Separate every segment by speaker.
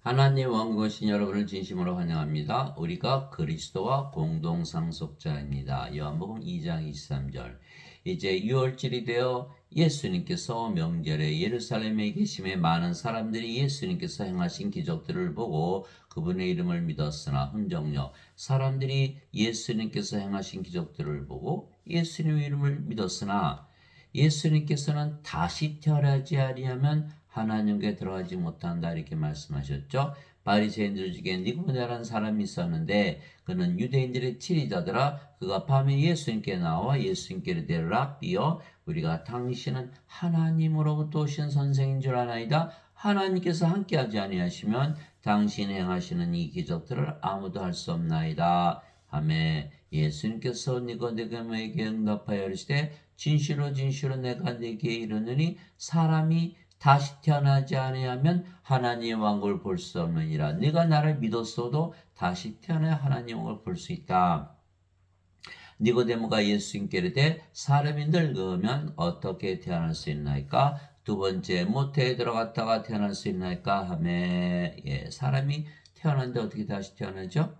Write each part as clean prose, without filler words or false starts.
Speaker 1: 하나님 왕국이신 여러분을 진심으로 환영합니다. 우리가 그리스도와 공동 상속자입니다. 요한복음 2장 23절. 이제 6월절이 되어 예수님께서 명절에 예루살렘에 계심에 많은 사람들이 예수님께서 행하신 기적들을 보고 그분의 이름을 믿었으나 흔적요 사람들이 예수님께서 행하신 기적들을 보고 예수님의 이름을 믿었으나 예수님께서는 다시 태어나지 아니하면 하나님께 들어가지 못한다 이렇게 말씀하셨죠. 바리새인들 중에 니고데라는 사람이 있었는데 그는 유대인들의 지리자더라. 그가 밤에 예수님께 나와 예수님께 이르되 랍비여 우리가 당신은 하나님으로부터 오신 선생인 줄 아나이다. 하나님께서 함께하지 아니하시면 당신이 행하시는 이 기적들을 아무도 할 수 없나이다. 하매 예수님께서 니고데모에게 응답하여 이르시되 진실로 진실로 내가 네게 이르노니 사람이 다시 태어나지 아니하면 하나님의 왕국을 볼 수 없느니라. 네가 나를 믿었어도 다시 태어나야 하나님의 왕국을 볼 수 있다. 니고데모가 예수님께 이르되 사람이 늙으면 어떻게 태어날 수 있나이까? 두 번째 모태에 들어갔다가 태어날 수 있나이까? 하매 사람이 태어났는데 어떻게 다시 태어나죠?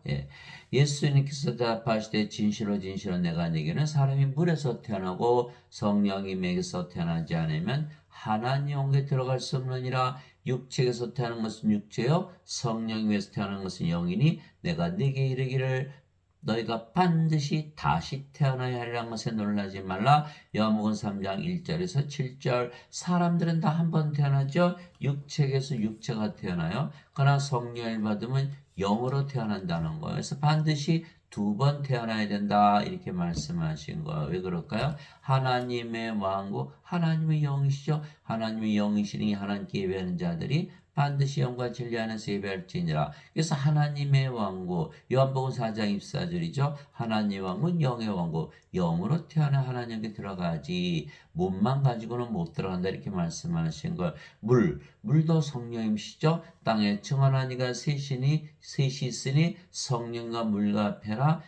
Speaker 1: 예수님께서 대답하시되 진실로 진실로 내가 네게는 사람이 물에서 태어나고 성령님에게서 태어나지 않으면 하나님 왕국에 들어갈 수 없느니라. 육체에서 태어난 것은 육체요 성령님에서 태어난 것은 영이니 내가 네게 이르기를 너희가 반드시 다시 태어나야 하리라는 것에 놀라지 말라. 요한복음 3장 1절에서 7절. 사람들은 다 한 번 태어나죠. 육체에서 육체가 태어나요. 그러나 성령을 받으면 영으로 태어난다는 거예요. 그래서 반드시 두 번 태어나야 된다 이렇게 말씀하신 거예요. 왜 그럴까요? 하나님의 왕국, 하나님의 영이시죠. 하나님의 영이시니 하나님께 예배하는 자들이 반드시 영과 진리 안에서 예배할지니라. 그래서 하나님의 왕국, 요한복음 4장 24절이죠. 하나님의 왕국은 영의 왕국, 영으로 태어나 하나님께 들어가지 몸만 가지고는 못 들어간다 이렇게 말씀하신 걸. 물도 성령이시죠. 땅에 청하나니가 셋이 있으니 성령과 물과 피라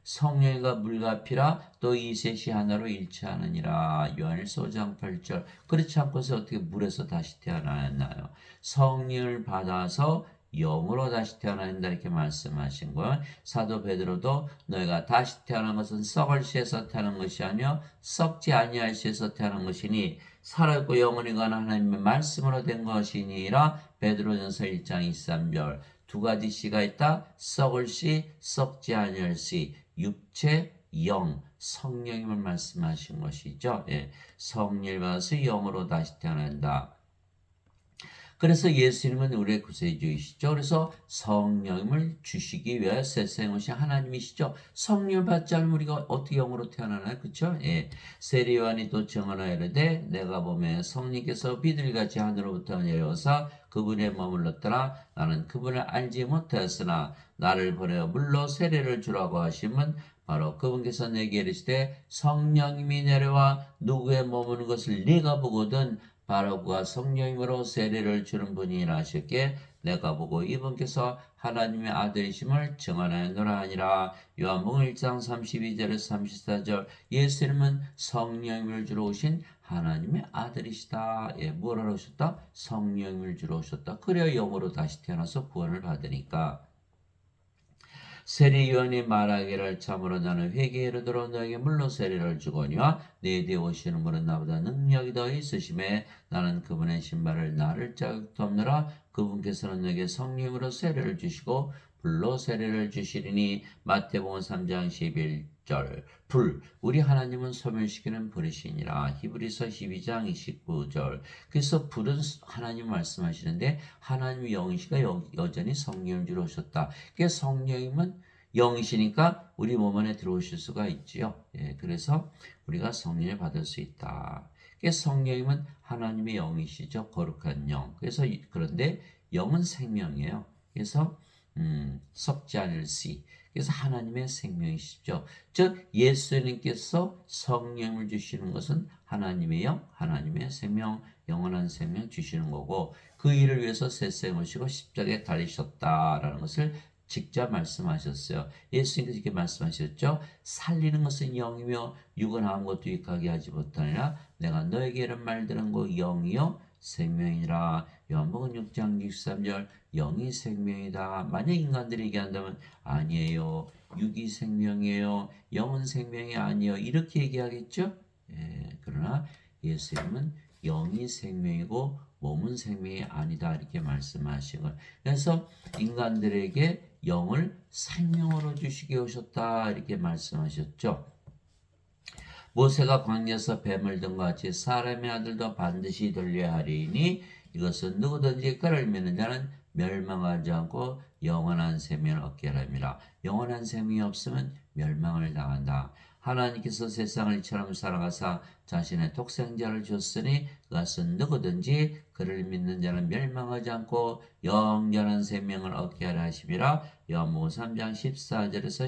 Speaker 1: 성령과 물과 피라 또 이 셋이 하나로 일치하느니라. 요한일서 5장 8절. 그렇지 않고서 어떻게 물에서 다시 태어나나요? 성령을 받아서 영으로 다시 태어나야 한다 이렇게 말씀하신 거예요. 사도 베드로도 너희가 다시 태어난 것은 썩을 씨에서 태어난 것이 아니요 썩지 아니할 씨에서 태어난 것이니 살아있고 영원히 가는 하나님의 말씀으로 된 것이니라. 베드로전서 1장 23절. 두 가지 씨가 있다. 썩을 씨, 썩지 아니할 씨, 육체, 영, 성령임을 말씀하신 것이죠. 성령을 받아서 영으로 다시 태어난다. 그래서 예수님은 우리의 구세주이시죠. 그래서 성령을 주시기 위하여 세상에 오신 하나님이시죠. 성령을 받지 않으면 우리가 어떻게 영으로 태어나나요? 그렇죠? 세례 요한이 또 증언하여 이르되 내가 보면 성령께서 비둘기같이 하늘로부터 내려오사 그분에 머물렀더라. 나는 그분을 알지 못하였으나 나를 보내어 물로 세례를 주라고 하시면 바로 그분께서 내게 이르시되 성령님이 내려와 누구의 머무는 것을 네가 보거든 바로 그가 성령님으로 세례를 주는 분이라 하셨기에 내가 보고 이분께서 하나님의 아들이심을 증언하였노라 하니라. 요한복음 1장 32절에서 34절. 예수님은 성령님을 주러 오신 하나님의 아들이시다. 뭐라고 오셨다? 성령님을 주러 오셨다. 그래야 영으로 다시 태어나서 구원을 받으니까. 세례요한이 말하기를 참으로 나는 회개에 이르도록 너에게 물로 세례를 주거니와 내 뒤에 오시는 분은 나보다 능력이 더 있으심에 나는 그분의 신발을 나를 자극도 없느라. 그분께서는 너에게 성령으로 세례를 주시고 불로 세례를 주시리니. 마태복음 3장 11절. 우리 하나님은 소멸시키는 불이시니라. 히브리서 12장 29절. 그래서 불은 하나님 말씀하시는데 하나님의 영이시가 여전히 성령을 주러 오셨다. 그래서 성령님은 영이시니까 우리 몸 안에 들어오실 수가 있지요. 그래서 우리가 성령을 받을 수 있다. 그래서 성령님은 하나님의 영이시죠. 거룩한 영. 그래서 그런데 영은 생명이에요. 그래서 썩지 않을 씨. 그래서 하나님의 생명이시죠. 즉 예수님께서 성령을 주시는 것은 하나님의 영, 하나님의 생명, 영원한 생명 주시는 거고 그 일을 위해서 세상에 오시고 십자가에 달리셨다라는 것을 직접 말씀하셨어요. 예수님께서 이렇게 말씀하셨죠. 살리는 것은 영이며 육은 아무것도 유익하게 하지 못하니라. 내가 너에게 이런 말 들은 거 영이요 생명이라. 요한복음 6장 63절 영이 생명이다. 만약 인간들이 얘기한다면 아니에요. 육이 생명이에요. 영은 생명이 아니에요. 이렇게 얘기하겠죠? 그러나 예수님은 영이 생명이고 몸은 생명이 아니다. 이렇게 말씀하신 거예요. 그래서 인간들에게 영을 생명으로 주시게 오셨다. 이렇게 말씀하셨죠. 모세가 광야에서 뱀을 든것 같이 사람의 아들도 반드시 들려야 하리니 이것은 누구든지 그를 믿는 자는 멸망하지 않고 영원한 생명을 얻게 하랍니다. 영원한 생명이 없으면 멸망을 당한다. 하나님께서 세상을 이처럼 살아가사 자신의 독생자를 줬으니 그것은 누구든지 그를 믿는 자는 멸망하지 않고 영원한 생명을 얻게 하라 하심이라. 요한복음 3장 14절에서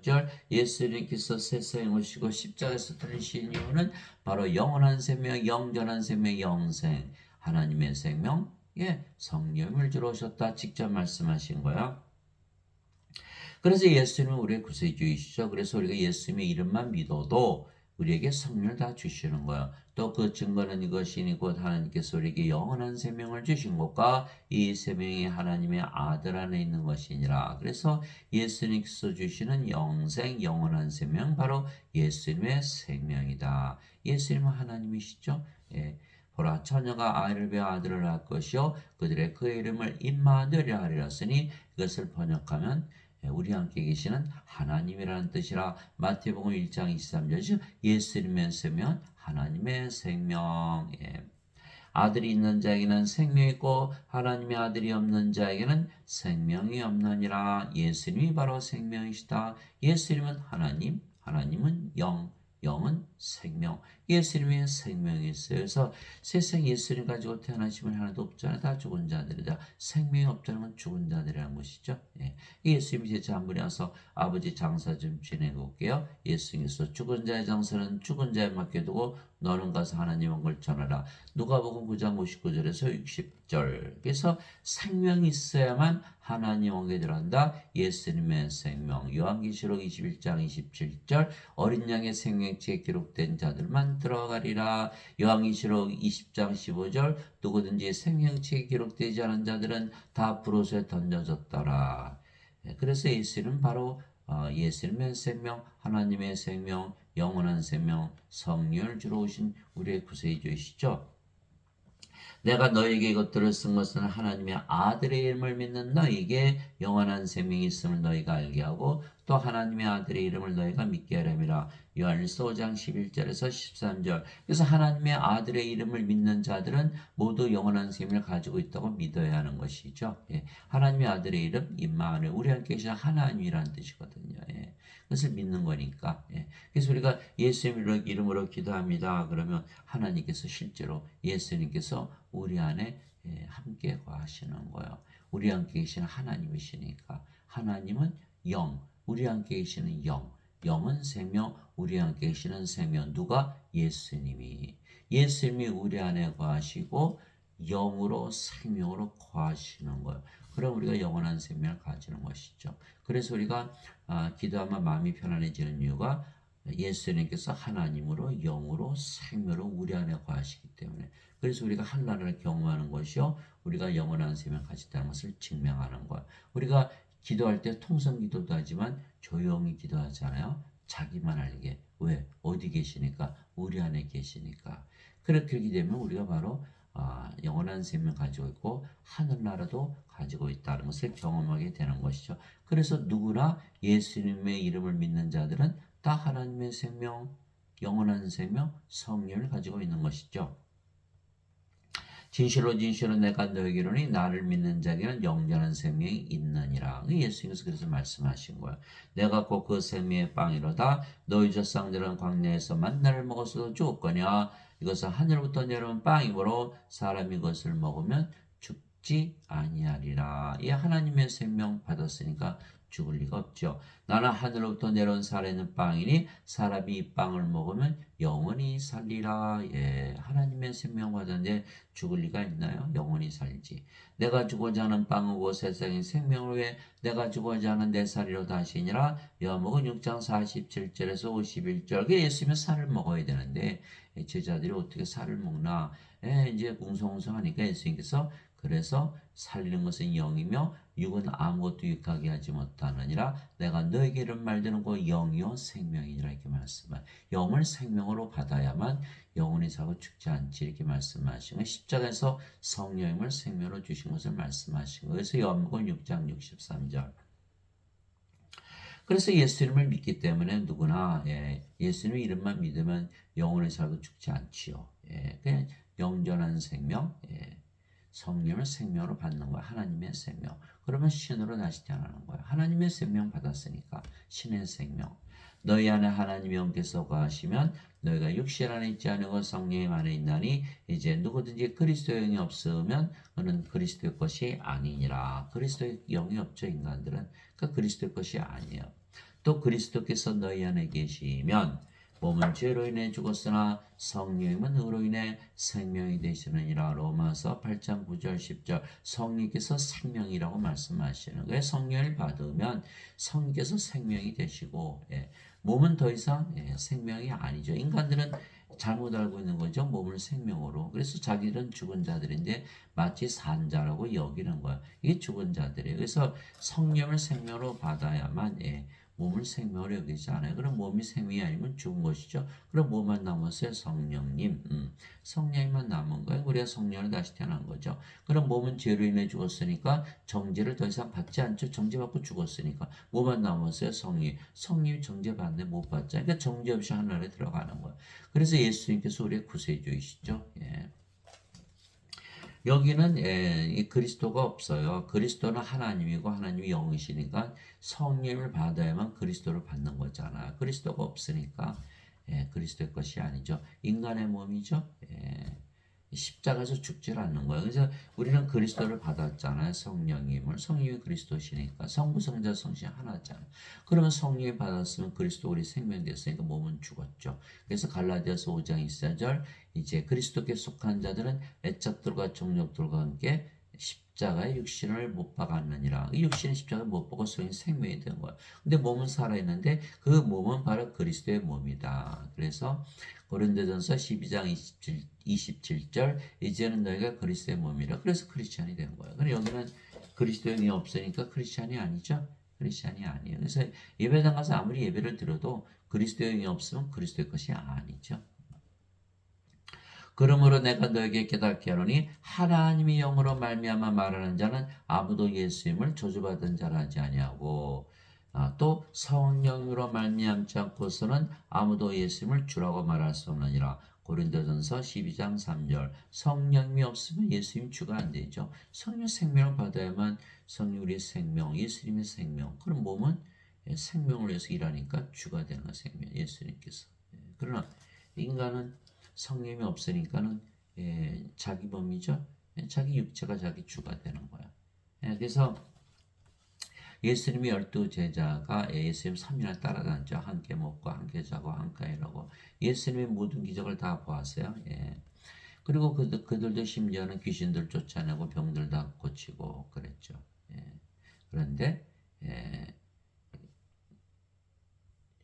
Speaker 1: 16절 예수님께서 세상에 오시고 십자가에서 들리신 이유는 바로 영원한 생명, 영전한 생명, 영생, 하나님의 생명, 성령을 주러 오셨다 직접 말씀하신 거야. 그래서 예수님은 우리의 구세주이시죠. 그래서 우리가 예수님의 이름만 믿어도 우리에게 성령을 다 주시는 거예요. 또 그 증거는 이것이니 곧 하나님께서 우리에게 영원한 생명을 주신 것과 이 생명이 하나님의 아들 안에 있는 것이니라. 그래서 예수님께서 주시는 영생, 영원한 생명 바로 예수님의 생명이다. 예수님은 하나님이시죠. 보라 처녀가 아이를 베어 아들을 낳을 것이요 그들의 그의 이름을 임마누엘이라 하리라 쓰니 이것을 번역하면 우리 함께 계시는 하나님이라는 뜻이라. 마태복음 1장 23절 예수님의 생명, 하나님의 생명. 아들이 있는 자에게는 생명이 있고 하나님의 아들이 없는 자에게는 생명이 없느니라. 예수님이 바로 생명이시다. 예수님은 하나님, 하나님은 영, 영은 생명. 예수님의 생명이 있어요. 그래서 세상 예수님 가지고 태어나신 분 하나도 없잖아요. 다 죽은 자들이다. 생명이 없다는 건 죽은 자들이라는 것이죠. 예수님이 제자 한 분이 와서 아버지 장사 좀 지내고 올게요. 예수님께서 죽은 자의 장사는 죽은 자에 맡겨두고 너는 가서 하나님 온 걸 전하라. 누가복음 9장 59절에서 60절. 그래서 생명이 있어야만 하나님 오게 들어간다. 예수님의 생명. 요한계시록 21장 27절 어린 양의 생명책에 기록된 자들만 들어가리라. 요한계시록 20장 15절 누구든지 생명책에 기록되지 않은 자들은 다 불옷에 던져졌더라. 그래서 예수는 바로 예수님의 생명, 하나님의 생명, 영원한 생명, 성령을 주러 오신 우리의 구세주이시죠. 내가 너에게 이것들을 쓴 것은 하나님의 아들의 이름을 믿는 너에게 영원한 생명이 있음을 너희가 알게 하고 또 하나님의 아들의 이름을 너희가 믿게 하렴이라. 요한일서 5장 11절에서 13절. 그래서 하나님의 아들의 이름을 믿는 자들은 모두 영원한 생명을 가지고 있다고 믿어야 하는 것이죠. 하나님의 아들의 이름 임마누엘, 우리 함께 계신 하나님이라는 뜻이거든요. 그것을 믿는 거니까. 그래서 우리가 예수님 이름으로 기도합니다. 그러면 하나님께서 실제로 예수님께서 우리 안에 함께 거하시는 거예요. 우리 함께 계시는 하나님이시니까. 하나님은 영, 우리 함께 계시는 영, 영은 생명, 우리 함께 계시는 생명. 누가? 예수님이. 예수님이 우리 안에 거하시고 영으로 생명으로 거하시는 거예요. 그럼 우리가 영원한 생명을 가지는 것이죠. 그래서 우리가 기도하면 마음이 편안해지는 이유가 예수님께서 하나님으로 영으로 생명으로 우리 안에 거하시기 때문에. 그래서 우리가 한나라를 경험하는 것이요 우리가 영원한 생명을 가졌다는 것을 증명하는 거예요. 우리가 기도할 때 통성 기도도 하지만 조용히 기도하잖아요. 자기만 알게. 왜? 어디 계시니까? 우리 안에 계시니까. 그렇게 되면 우리가 바로 영원한 생명 가지고 있고 하늘나라도 가지고 있다는 것을 경험하게 되는 것이죠. 그래서 누구나 예수님의 이름을 믿는 자들은 다 하나님의 생명, 영원한 생명, 성령을 가지고 있는 것이죠. 진실로 진실로 내가 너에게 이르노니 나를 믿는 자에게는 영원한 생명이 있느니라. 예수님께서 그래서 말씀하신 거예요. 내가 곧 그 생명의 빵이로다. 너희 조상들은 광야에서 만나를 먹었어도 죽었거냐. 이것은 하늘부터 내려온 빵이므로 사람이 이것을 먹으면 죽지 아니하리라. 이 하나님의 생명 받았으니까 죽을 리가 없죠. 나는 하늘로부터 내려온 살아있는 빵이니 사람이 이 빵을 먹으면 영원히 살리라. 예, 하나님의 생명 받았는데 죽을 리가 있나요? 영원히 살지. 내가 주고자 하는 빵은 곧 세상의 생명을 위해 내가 주고자 하는 내 살이로 다시니라. 요한복음 6장 47절에서 51절. 그 예수님은 살을 먹어야 되는데 제자들이 어떻게 살을 먹나? 예, 이제 웅성웅성하니까 예수님께서 그래서 살리는 것은 영이며 육은 아무것도 유익하게 하지 못하느니라. 내가 너에게를 말드는 거 영이요 생명이니라 이렇게 말씀한. 영을 생명으로 받아야만 영원히 살고 죽지 않지 이렇게 말씀하신 거. 십자가에서 성령님을 생명으로 주신 것을 말씀하신 거. 그래서 요한복음 6장 63절. 그래서 예수님을 믿기 때문에 누구나 예수님 이름만 믿으면 영원히 살고 죽지 않지요. 그냥 영전한 생명, 성령을 생명으로 받는 거야. 하나님의 생명. 그러면 신으로 다시 태어나는 거야. 하나님의 생명 받았으니까 신의 생명. 너희 안에 하나님의 영께서 거하시면 너희가 육신 안에 있지 않고 성령 안에 있나니 이제 누구든지 그리스도의 영이 없으면 그는 그리스도의 것이 아니니라. 그리스도의 영이 없죠. 인간들은. 그러니까 그리스도의 것이 아니에요. 또 그리스도께서 너희 안에 계시면 몸은 죄로 인해 죽었으나 성령님은 의로 인해 생명이 되시느니라. 로마서 8장 9절 10절. 성령께서 생명이라고 말씀하시는 거예요. 성령을 받으면 성령께서 생명이 되시고 몸은 더 이상 생명이 아니죠. 인간들은 잘못 알고 있는 거죠. 몸을 생명으로. 그래서 자기들은 죽은 자들인데 마치 산 자라고 여기는 거예요. 이게 죽은 자들이에요. 그래서 성령을 생명으로 받아야만 몸을 생명으로 여기지 않아요. 그럼 몸이 생명이 아니면 죽은 것이죠. 그럼 뭐만 남았어요? 성령님. 성령님만 남은 거예요. 우리가 성령을 다시 태어난 거죠. 그럼 몸은 죄로 인해 죽었으니까 정죄를 더 이상 받지 않죠. 정죄받고 죽었으니까. 뭐만 남았어요? 성령. 성령이 정죄받네 못 받잖아요. 그러니까 정죄 없이 하늘에 들어가는 거예요. 그래서 예수님께서 우리의 구세주이시죠. 여기는 이 그리스도가 없어요. 그리스도는 하나님이고 하나님이 영이시니까 성령을 받아야만 그리스도를 받는 거잖아. 그리스도가 없으니까 그리스도의 것이 아니죠. 인간의 몸이죠. 십자가에서 죽질 않는 거예요. 그래서 우리는 그리스도를 받았잖아요. 성령님을. 성령이 그리스도시니까. 성부, 성자, 성신 하나잖아요. 그러면 성령이 받았으면 그리스도 우리 생명 됐으니까 몸은 죽었죠. 그래서 갈라디아서 5장 24절 이제 그리스도께 속한 자들은 애착들과 정욕들과 함께 십자가의 육신을 못 박았느니라. 이 육신은 십자가를 못 박고 생명이 된 거예요. 근데 몸은 살아있는데 그 몸은 바로 그리스도의 몸이다. 그래서 고린도전서 12장 27절 이제는 너희가 그리스도의 몸이라. 그래서 크리스찬이 된 거예요. 근데 여기는 그리스도의 영이 없으니까 크리스찬이 아니죠. 크리스찬이 아니에요. 그래서 예배당 가서 아무리 예배를 드려도 그리스도의 영이 없으면 그리스도의 것이 아니죠. 그러므로 내가 너에게 깨닫게 하노니 하나님의 영으로 말미암아 말하는 자는 아무도 예수님을 저주받은 자라 하지 아니하고 또 성령으로 말미암지 않고서는 아무도 예수님을 주라고 말할 수 없느니라. 고린도전서 12장 3절. 성령이 없으면 예수님 주가 안 되죠. 성령 생명을 받아야만 성령 우리의 생명, 예수님의 생명. 그럼 몸은 생명을 위해서 일하니까 주가 되는 거 생명, 예수님께서. 그러나 인간은 성령이 없으니까는 자기 몸이죠. 자기 육체가 자기 주가 되는 거야. 그래서 예수님의 12제자가 예수님 3년을 따라다녔죠. 함께 먹고 함께 자고 함께 일하고 예수님의 모든 기적을 다 보았어요. 그리고 그들도 심지어는 귀신들 쫓아내고 병들 다 고치고 그랬죠. 그런데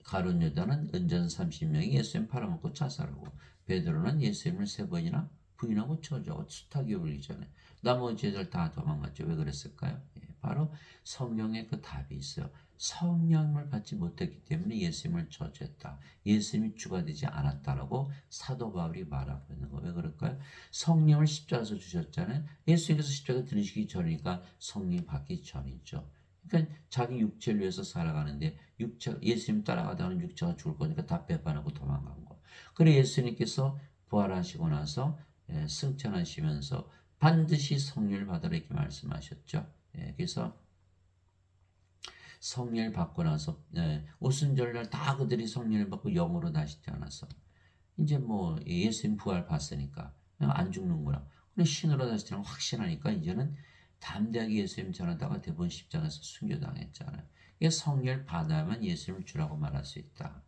Speaker 1: 가룟 유다는 은전 30명이 예수님 팔아먹고 자살하고 베드로는 예수님을 3번이나 부인하고 저주하고 수탉이 울기 전에 나머지 애들 다 도망갔죠. 왜 그랬을까요? 바로 성령의 그 답이 있어요. 성령을 받지 못했기 때문에 예수님을 저주했다. 예수님이 주가 되지 않았다라고 사도 바울이 말하고 있는 거. 왜 그럴까요? 성령을 십자가에서 주셨잖아요. 예수님께서 십자가 들으시기 전이니까 성령이 받기 전이죠. 그러니까 자기 육체를 위해서 살아가는데 예수님 따라가다가는 육체가 죽을 거니까 다 배반하고 도망간 거. 그래 예수님께서 부활하시고 나서 승천하시면서 반드시 성령을 받으라 이렇게 말씀하셨죠. 그래서 성령을 받고 나서 오순절날 다 그들이 성령을 받고 영으로 다시 태어나서 이제 뭐 예수님 부활 봤으니까 안 죽는구나. 근데 신으로 다시 태어나 확신하니까 이제는 담대하게 예수님 전하다가 대본 십자가에서 순교당했잖아요. 이게 성령을 받아야만 예수님을 주라고 말할 수 있다.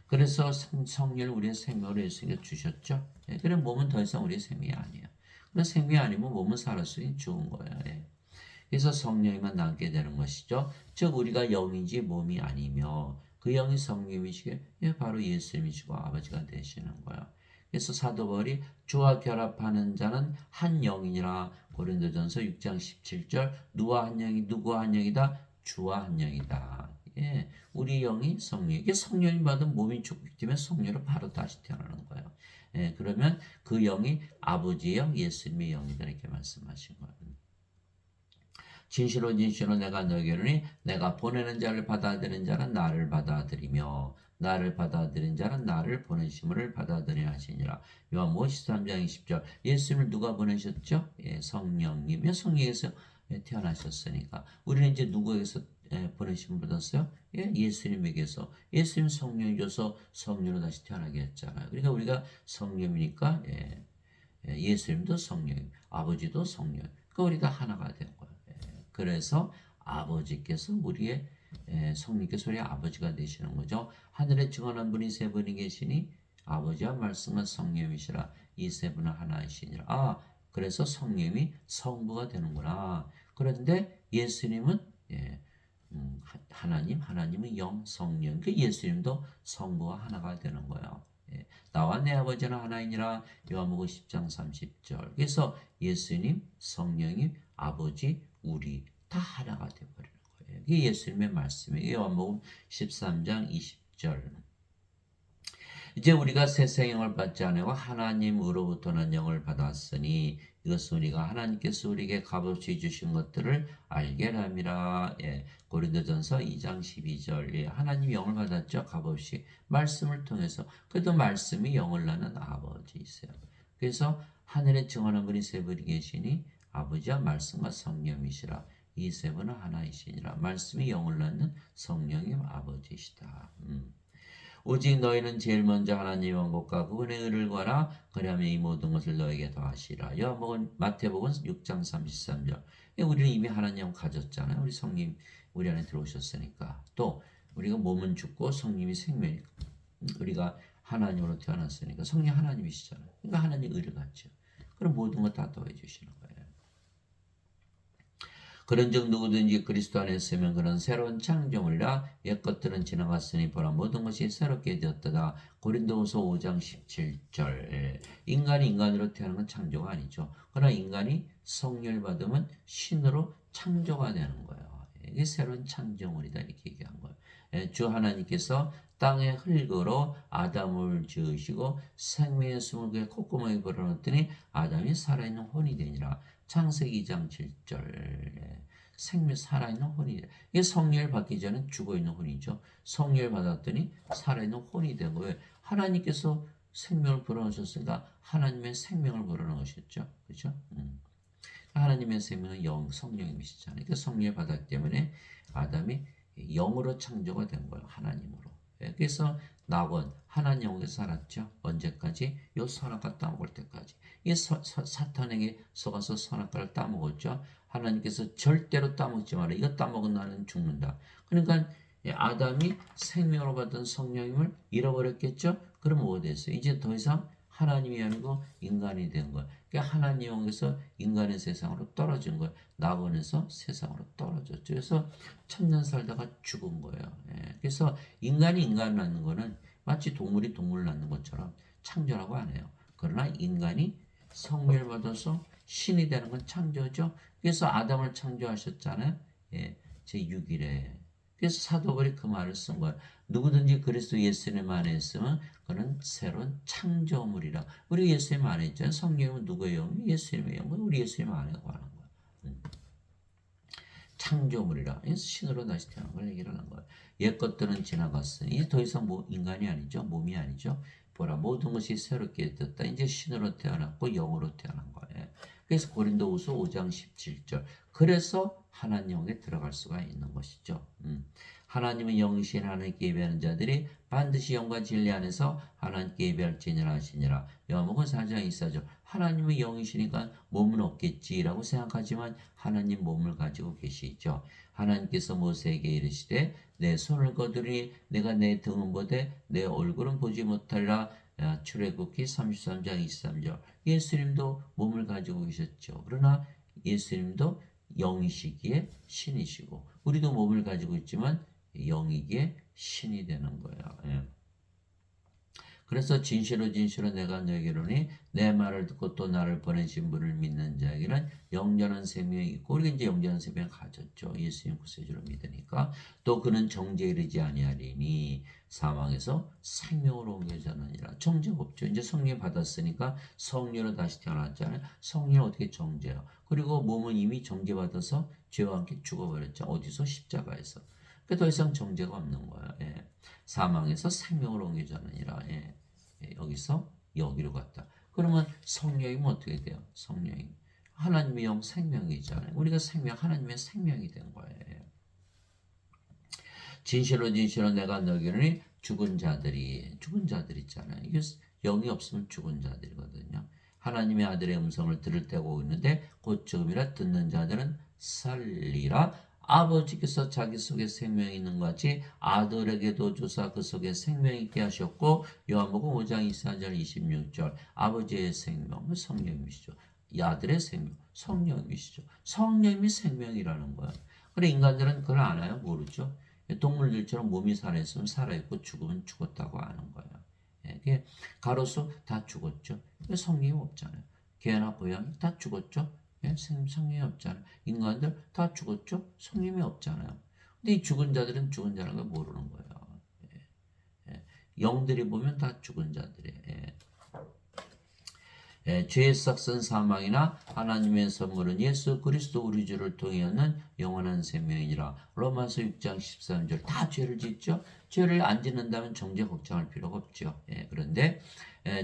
Speaker 1: 그래서 성령을 우리의 생명으로 예수님께 주셨죠. 예, 그래 몸은 더 이상 우리의 생명이 아니에요. 그런 생명이 아니면 몸은 살을 수 있는 죽은 거예요. 예. 그래서 성령이만 남게 되는 것이죠. 즉 우리가 영이지 몸이 아니며 그 영이 성령이시게 예, 바로 예수님이시고 아버지가 되시는 거예요. 그래서 사도 바울이 주와 결합하는 자는 한 영이니라. 고린도전서 6장 17절 누가 한 영이 누구와 한 영이다? 주와 한 영이다. 예, 우리 영이 성령. 이게 성령이 받은 몸이 죽기 때문에 성령으로 바로 다시 태어나는 거예요. 예, 그러면 그 영이 아버지의 영, 예수님의 영이다 이렇게 말씀하신 거예요. 진실로 진실로 내가 너에게 이르니 내가 보내는 자를 받아들이는 자는 나를 받아들이며 나를 받아들인 자는 나를 보내심을 받아들이라 하시니라. 요한복음 13장 20절 예수님을 누가 보내셨죠? 예, 성령님이 성령에서 태어나셨으니까 우리는 이제 누구에게서 보내심을 받았어요? 예, 예수님에게서 예수님 성령이 줘서 성령으로 다시 태어나게 했잖아요. 그러니까 우리가 성령이니까 예수님도 성령, 아버지도 성령. 그러니까 우리 다 하나가 된 거예요. 그래서 아버지께서 우리의 성령께서 우리의 아버지가 되시는 거죠. 하늘에 증언한 분이 세 분이 계시니 아버지와 말씀과 성령이시라. 이 세 분은 하나이시니라. 아, 그래서 성령이 성부가 되는구나. 그런데 예수님은 하나님, 하나님은 영, 성령. 그 예수님도 성부와 하나가 되는 거예요. 나와 내 아버지는 하나이니라. 요한복음 10장 30절. 그래서 예수님, 성령님, 아버지, 우리 다 하나가 되어버리는 거예요. 이게 예수님의 말씀이에요. 요한복음 13장 20절. 이제 우리가 새 생명을 받지 않고 하나님으로부터는 영을 받았으니 이것은 우리가 하나님께서 우리에게 값없이 주신 것들을 알게 함이라. 예, 고린도전서 2장 12절. 예, 하나님 영을 받았죠. 값없이 말씀을 통해서. 그래도 말씀이 영을 낳는 아버지이세요. 그래서 하늘에 증언한 분이 세 분이 계시니 아버지와 말씀과 성령이시라. 이 세 분은 하나이시니라. 말씀이 영을 낳는 성령님 아버지시다. 오직 너희는 제일 먼저 하나님의 왕국과 그분의 의를 구하라. 그리하면 이 모든 것을 너에게 더하시라. 요한복음 마태복음 6장 33절. 우리는 이미 하나님 가졌잖아요. 우리 성님 우리 안에 들어오셨으니까. 또 우리가 몸은 죽고 성님이 생명이니까. 우리가 하나님으로 태어났으니까 성령 하나님이시잖아요. 그러니까 하나님 의를 갖죠. 그럼 모든 것 다 더해 주시는 거예요. 그런즉 누구든지 그리스도 안에 있으면 그는 새로운 창조물이라. 옛 것들은 지나갔으니 보라 모든 것이 새롭게 되었다. 고린도후서 5장 17절. 인간이 인간으로 태어난 건 창조가 아니죠. 그러나 인간이 성령을 받으면 신으로 창조가 되는 거예요. 이게 새로운 창조물이다 이렇게 얘기한 거예요. 주 하나님께서 땅의 흙으로 아담을 지으시고 생명의 숨을 그의 콧구멍에 불어넣었더니 아담이 살아있는 혼이 되니라. 창세기 2장 7절. 생명 살아있는 혼이 돼. 이게 성령을 받기 전에 죽어있는 혼이죠. 성령을 받았더니 살아있는 혼이 된 거예요. 하나님께서 생명을 불어넣으셨으니까 하나님의 생명을 불어넣으셨죠. 그렇죠? 하나님의 생명은 영, 성령이시잖아요. 그러니까 성령을 받았기 때문에 아담이 영으로 창조가 된 거예요. 하나님으로. 그래서 낙원, 하나님 영에서 살았죠. 언제까지? 요 선악과 따먹을 때까지. 이 사탄에게 속아서 선악과를 따먹었죠. 하나님께서 절대로 따먹지 마라. 이거 따먹은 나는 죽는다. 그러니까 아담이 생명으로 받은 성령님을 잃어버렸겠죠. 그럼 뭐가 됐어요? 이제 더 이상 하나님이 아니고 인간이 된 거예요. 그러니까 하나님 영에서 인간의 세상으로 떨어진 거예요. 낙원에서 세상으로 떨어졌죠. 그래서 천년 살다가 죽은 거예요. 그래서 인간이 인간을 낳는 거는 마치 동물이 동물을 낳는 것처럼 창조라고 안 해요. 그러나 인간이 성령을 받아서 신이 되는 건 창조죠. 그래서 아담을 창조하셨잖아요. 제6일에. 그래서 사도 바울이 그 말을 쓴 거예요. 누구든지 그리스도 예수님 안에 있으면 그는 새로운 창조물이라. 우리 예수님 안에 있잖아요. 성령은 누구의 영이? 예수님의 영은 우리 예수님 안에 관한 거예요. 창조물이라. 신으로 다시 태어난 걸 얘기를 하는 거예요. 옛 것들은 지나갔으니 이제 더 이상 인간이 아니죠. 몸이 아니죠. 보라 모든 것이 새롭게 됐다. 이제 신으로 태어났고 영으로 태어난 거예요. 그래서 고린도후서 5장 17절. 그래서 하나님 영에 들어갈 수가 있는 것이죠. 하나님은 영이신 하나님께 예배하는 자들이 반드시 영과 진리 안에서 하나님께 예배할지니라 하시니라. 요한복음 4장 24절. 하나님은 영이시니까 몸은 없겠지라고 생각하지만 하나님 몸을 가지고 계시죠. 하나님께서 모세에게 이르시되 내 손을 거두니 내가 내 등은 보되 내 얼굴은 보지 못하리라. 출애굽기 33장 23절. 예수님도 몸을 가지고 계셨죠. 그러나 예수님도 영이시기에 신이시고 우리도 몸을 가지고 있지만 영이기에 신이 되는 거예요. 예. 그래서 진실로 진실로 내가 너에게 이르노니 내 말을 듣고 또 나를 보내신 분을 믿는 자에게는 영원한 생명이 있고 우리가 이제 영원한 생명을 가졌죠. 예수님 구세주로 믿으니까 또 그는 정죄에 이르지 아니하리니 사망에서 생명으로 옮겨졌느니라. 정죄가 없죠. 이제 성령 받았으니까 성령으로 다시 태어났잖아요. 성령은 어떻게 정죄해요? 그리고 몸은 이미 정죄받아서 죄와 함께 죽어버렸죠. 어디서? 십자가에서. 더 이상 정죄가 없는 거예요. 예. 사망에서 생명으로 옮겨졌느니라. 예. 예. 여기서 여기로 갔다. 그러면 성령이면 어떻게 돼요? 성령이 하나님의 영 생명이잖아요. 우리가 생명, 하나님의 생명이 된 거예요. 진실로 진실로 내가 너희를 죽은 자들이 있잖아요. 이게 영이 없으면 죽은 자들이거든요. 하나님의 아들의 음성을 들을 때가 오고 있는데 곧 지금이라 듣는 자들은 살리라. 아버지께서 자기 속에 생명이 있는 것 같이 아들에게도 주사 그 속에 생명이 있게 하셨고 요한복음 5장 24절 26절 아버지의 생명 성령이시죠. 이 아들의 생명 성령이시죠. 성령이 생명이라는 거예요. 그래 인간들은 그걸 아나요? 모르죠. 동물들처럼 몸이 살아있으면 살아있고 죽으면 죽었다고 아는 거예요. 예, 가로수 다 죽었죠. 성령이 없잖아요. 개나 고양이 다 죽었죠. 예, 성령이 없잖아요. 인간들 다 죽었죠. 성령이 없잖아요. 근데 이 죽은 자들은 죽은 자라는 걸 모르는 거예요. 예, 예. 영들이 보면 다 죽은 자들이에요. 예. 예, 죄의 싹슨 사망이나 하나님의 선물은 예수 그리스도 우리 주를 통해 얻는 영원한 생명이니라. 로마서 6장 13절. 다 죄를 짓죠. 죄를 안 짓는다면 정죄 걱정할 필요가 없죠. 예, 그런데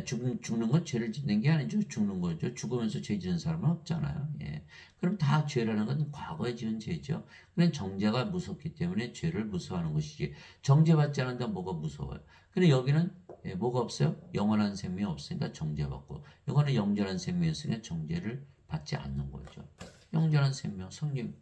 Speaker 1: 죽는 건 죄를 짓는 게 아니죠. 죽는 거죠. 죽으면서 죄 짓는 사람은 없잖아요. 예. 그럼 다 죄라는 건 과거에 지은 죄죠. 그냥 정죄가 무섭기 때문에 죄를 무서워하는 것이지. 정죄받지 않는다 뭐가 무서워요. 근데 여기는 뭐가 없어요? 영원한 생명이 없으니까 정죄받고 이거는 영원한 생명이었으니까 정죄를 받지 않는 거죠. 영원한 생명 성령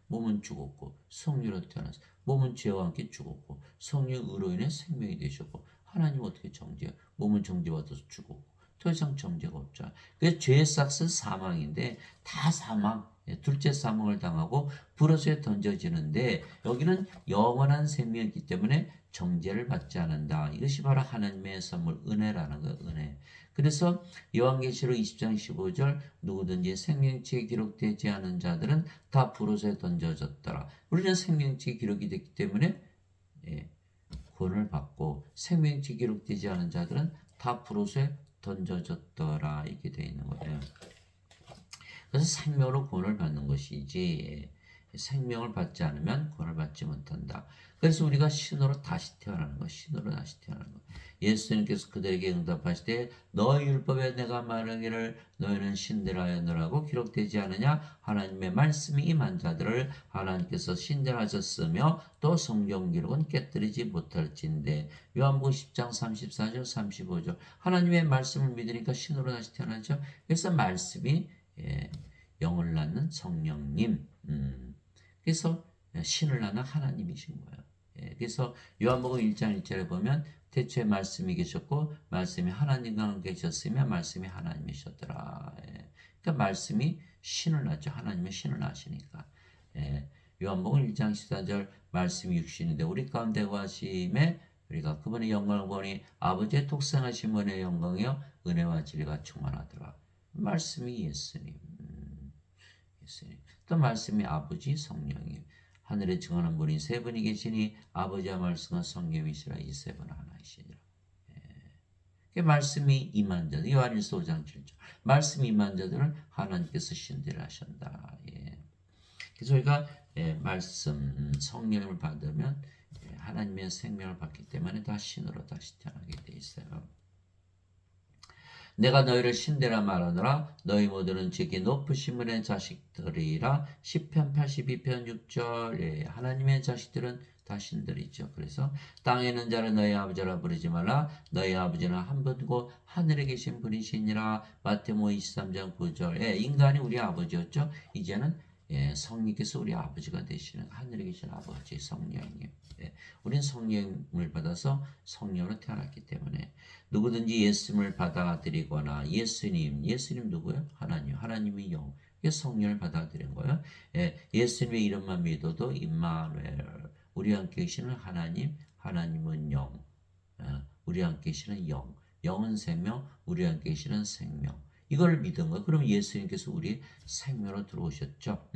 Speaker 1: 몸은 죽었고 성령으로 태어나서 몸은 죄와 함께 죽었고 성령 의로 인해 생명이 되셨고 하나님 어떻게 정죄해요? 몸은 정죄받아서 죽었고 더 이상 정죄가 없잖아요. 그래서 죄의 싹은 사망인데 다 사망 둘째 사망을 당하고 불옷에 던져지는데 여기는 영원한 생명이기 때문에 정죄를 받지 않는다. 이것이 바로 하나님의 선물 은혜라는 거예요. 은혜. 그래서 요한계시록 20장 15절 누구든지 생명책에 기록되지 않은 자들은 다 불옷에 던져졌더라. 우리는 생명책에 기록이 됐기 때문에 구원을 받고 생명책에 기록되지 않은 자들은 다 불옷에 던져졌더라. 이렇게 되어 있는 거예요. 그래서 생명으로 구원을 받는 것이지 생명을 받지 않으면 구원을 받지 못한다. 그래서 우리가 신으로 다시 태어나는 것, 신으로 다시 태어나는 것. 예수님께서 그들에게 응답하시되 너희 율법에 내가 말하기를 너희는 신들하였느라고 기록되지 않으냐? 하나님의 말씀이 임한 자들을 하나님께서 신들하셨으며 또 성경 기록은 깨뜨리지 못할진대. 요한복음 10장 34절 35절 하나님의 말씀을 믿으니까 신으로 다시 태어나죠. 그래서 말씀이 영을 낳는 성령님 그래서 신을 낳는 하나님이신 거예요. 그래서 요한복음 1장 1절에 보면 태초에 말씀이 계셨고 말씀이 하나님과 함께 계셨으며 말씀이 하나님이셨더라. 그러니까 말씀이 신을 낳죠. 하나님의 신을 낳으시니까. 요한복음 1장 14절 말씀이 육신인데 우리 가운데 거하심에 우리가 그분의 영광을 보니 아버지의 독생하신 분의 영광이요 은혜와 진리가 충만하더라. 말씀이 예수님. 또 말씀이 아버지 성령이 하늘에 증언한 분이 세 분이 계시니 아버지와 말씀과 성령이시라 이 세 분 하나이시니라. 말씀이 임한 자들 요한일서 5장 7절 말씀이 임한 자들은 하나님께서 신들을 하신다. 그래서 우리가 말씀 성령을 받으면 하나님의 생명을 받기 때문에 다 신으로 다시 태어나게 돼 있어요. 내가 너희를 신대라 말하노라 너희 모두는 지기 높으신 분의 자식들이라. 시편 82편 6절 하나님의 자식들은 다 신들이죠. 그래서 땅에 있는 자를 너희 아버지라 부르지 말라. 너희 아버지는 한 분이고 하늘에 계신 분이시니라. 마태복음 23장 9절. 예, 인간이 우리 아버지였죠. 이제는 예, 성령께서 우리 아버지가 되시는 하늘에 계신 아버지 성령님. 예, 우린 성령을 받아서 성령으로 태어났기 때문에 누구든지 예수님을 받아들이거나 예수님 누구예요? 하나님이 영. 성령을 받아들인 거예요. 예, 예수님의 이름만 믿어도 임마누엘, 우리 함께 계시는 하나님, 하나님은 영, 우리 함께 계시는 영, 영은 생명, 우리 함께 계시는 생명. 이걸 믿은 거예요. 그럼 예수님께서 우리 생명으로 들어오셨죠.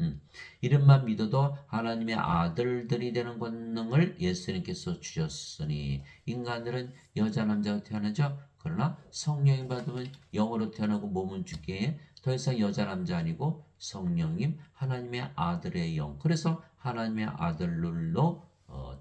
Speaker 1: 이름만 믿어도 하나님의 아들들이 되는 권능을 예수님께서 주셨으니 인간들은 여자 남자가 태어나죠. 그러나 성령이 받으면 영으로 태어나고 몸은 죽게 더 이상 여자 남자 아니고 성령님 하나님의 아들의 영. 그래서 하나님의 아들로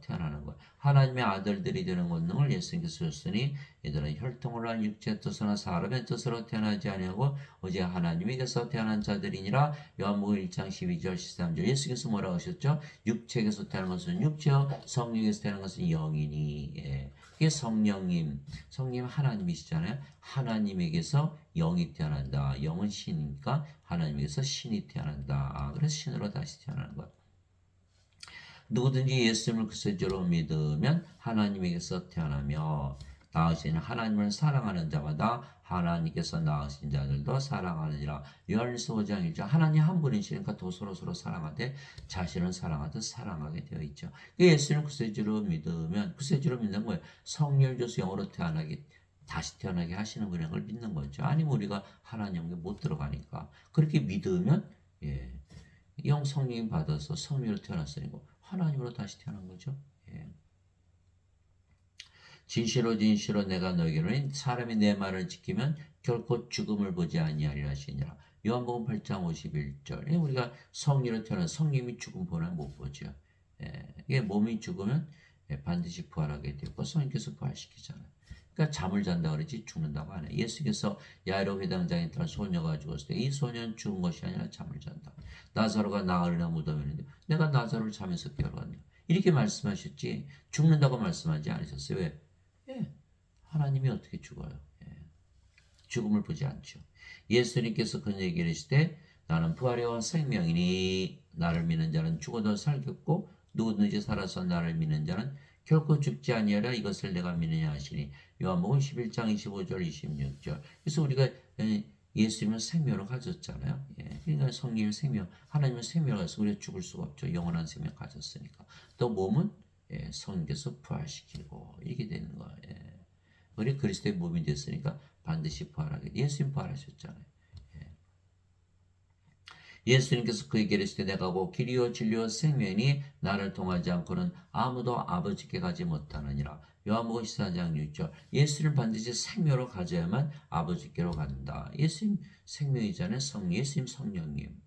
Speaker 1: 태어나는 거예요. 하나님의 아들들이 되는 권능을 예수님께서 줬으니 이들은 혈통으로 한 육체의 뜻으로 사람의 뜻으로 태어나지 아니하고 오직 하나님에게서 태어난 자들이니라. 요한복음 1장 12절 13절. 예수께서 뭐라고 하셨죠? 육체에게서 태어난 것은 육체요 성령에게서 태어난 것은 영이니. 예. 이게 성령님 하나님이시잖아요. 하나님에게서 영이 태어난다. 영은 신이니까 하나님에게서 신이 태어난다. 그래서 신으로 다시 태어나는 거예요. 누구든지 예수님을 그리스도로 믿으면 하나님에게서 태어나며 낳으신 하나님을 사랑하는 자마다 하나님께서 낳으신 자들도 사랑하느니라. 요한일서 5장 1절. 하나님 한 분이시니까 더 서로 사랑하되 자신을 사랑하듯 사랑하게 되어 있죠. 예수님을 그리스도로 믿으면 그리스도로 믿는 거예요. 성령을 줘서 영으로 다시 태어나게 하시는 분인 걸 믿는 거죠. 아니면 우리가 하나님께 못 들어가니까 그렇게 믿으면 예, 영 성령이 받아서 성령으로 태어났으니까 하나님으로 다시 태어난 거죠. 예. 진실로 내가 너에게 이르노니 사람이 내 말을 지키면 결코 죽음을 보지 아니하리라 하시니라. 요한복음 8장 51절. 예, 우리가 성령으로 태어난 성령이 죽음 보면 못 보죠. 예. 이게 몸이 죽으면 반드시 부활하게 되고 성령께서 부활시키잖아요. 그러니까 잠을 잔다 그러지 죽는다고 안 해. 예수께서 야이로 회당장에 있던 소녀가 죽었을 때 이 소녀는 죽은 것이 아니라 잠을 잔다. 나사로가 나으리나 무덤에 있는데 내가 나사로를 잠에서 깨우러갔냐. 이렇게 말씀하셨지 죽는다고 말씀하지 않으셨어요. 왜? 예, 하나님이 어떻게 죽어요? 예, 죽음을 보지 않죠. 예수님께서 그런 얘기를 하실 때 나는 부활이와 생명이니 나를 믿는 자는 죽어도 살겠고 누구든지 살아서 나를 믿는 자는 결코 죽지 아니하라. 이것을 내가 믿느냐 하시니. 요한복음 11장 25절 26절. 그래서 우리가 예수님은 생명을 가졌잖아요. 예, 그러니까 성령의 생명, 하나님은 생명을 가져서 우리가 죽을 수가 없죠. 영원한 생명 가졌으니까. 또 몸은 성령께서 부활시키고 이렇게 되는 거예요. 예. 우리 그리스도의 몸이 됐으니까 반드시 부활하게. 예수님 부활하셨잖아요. 예수님께서 그에게 이르시되 내가 곧 길이요 진리요 생명이니 나를 통하지 않고는 아무도 아버지께 가지 못하느니라. 요한복음 14장 6절. 예수님 반드시 생명으로 가져야만 아버지께로 간다. 예수님 생명이잖아요. 예수님 성령님.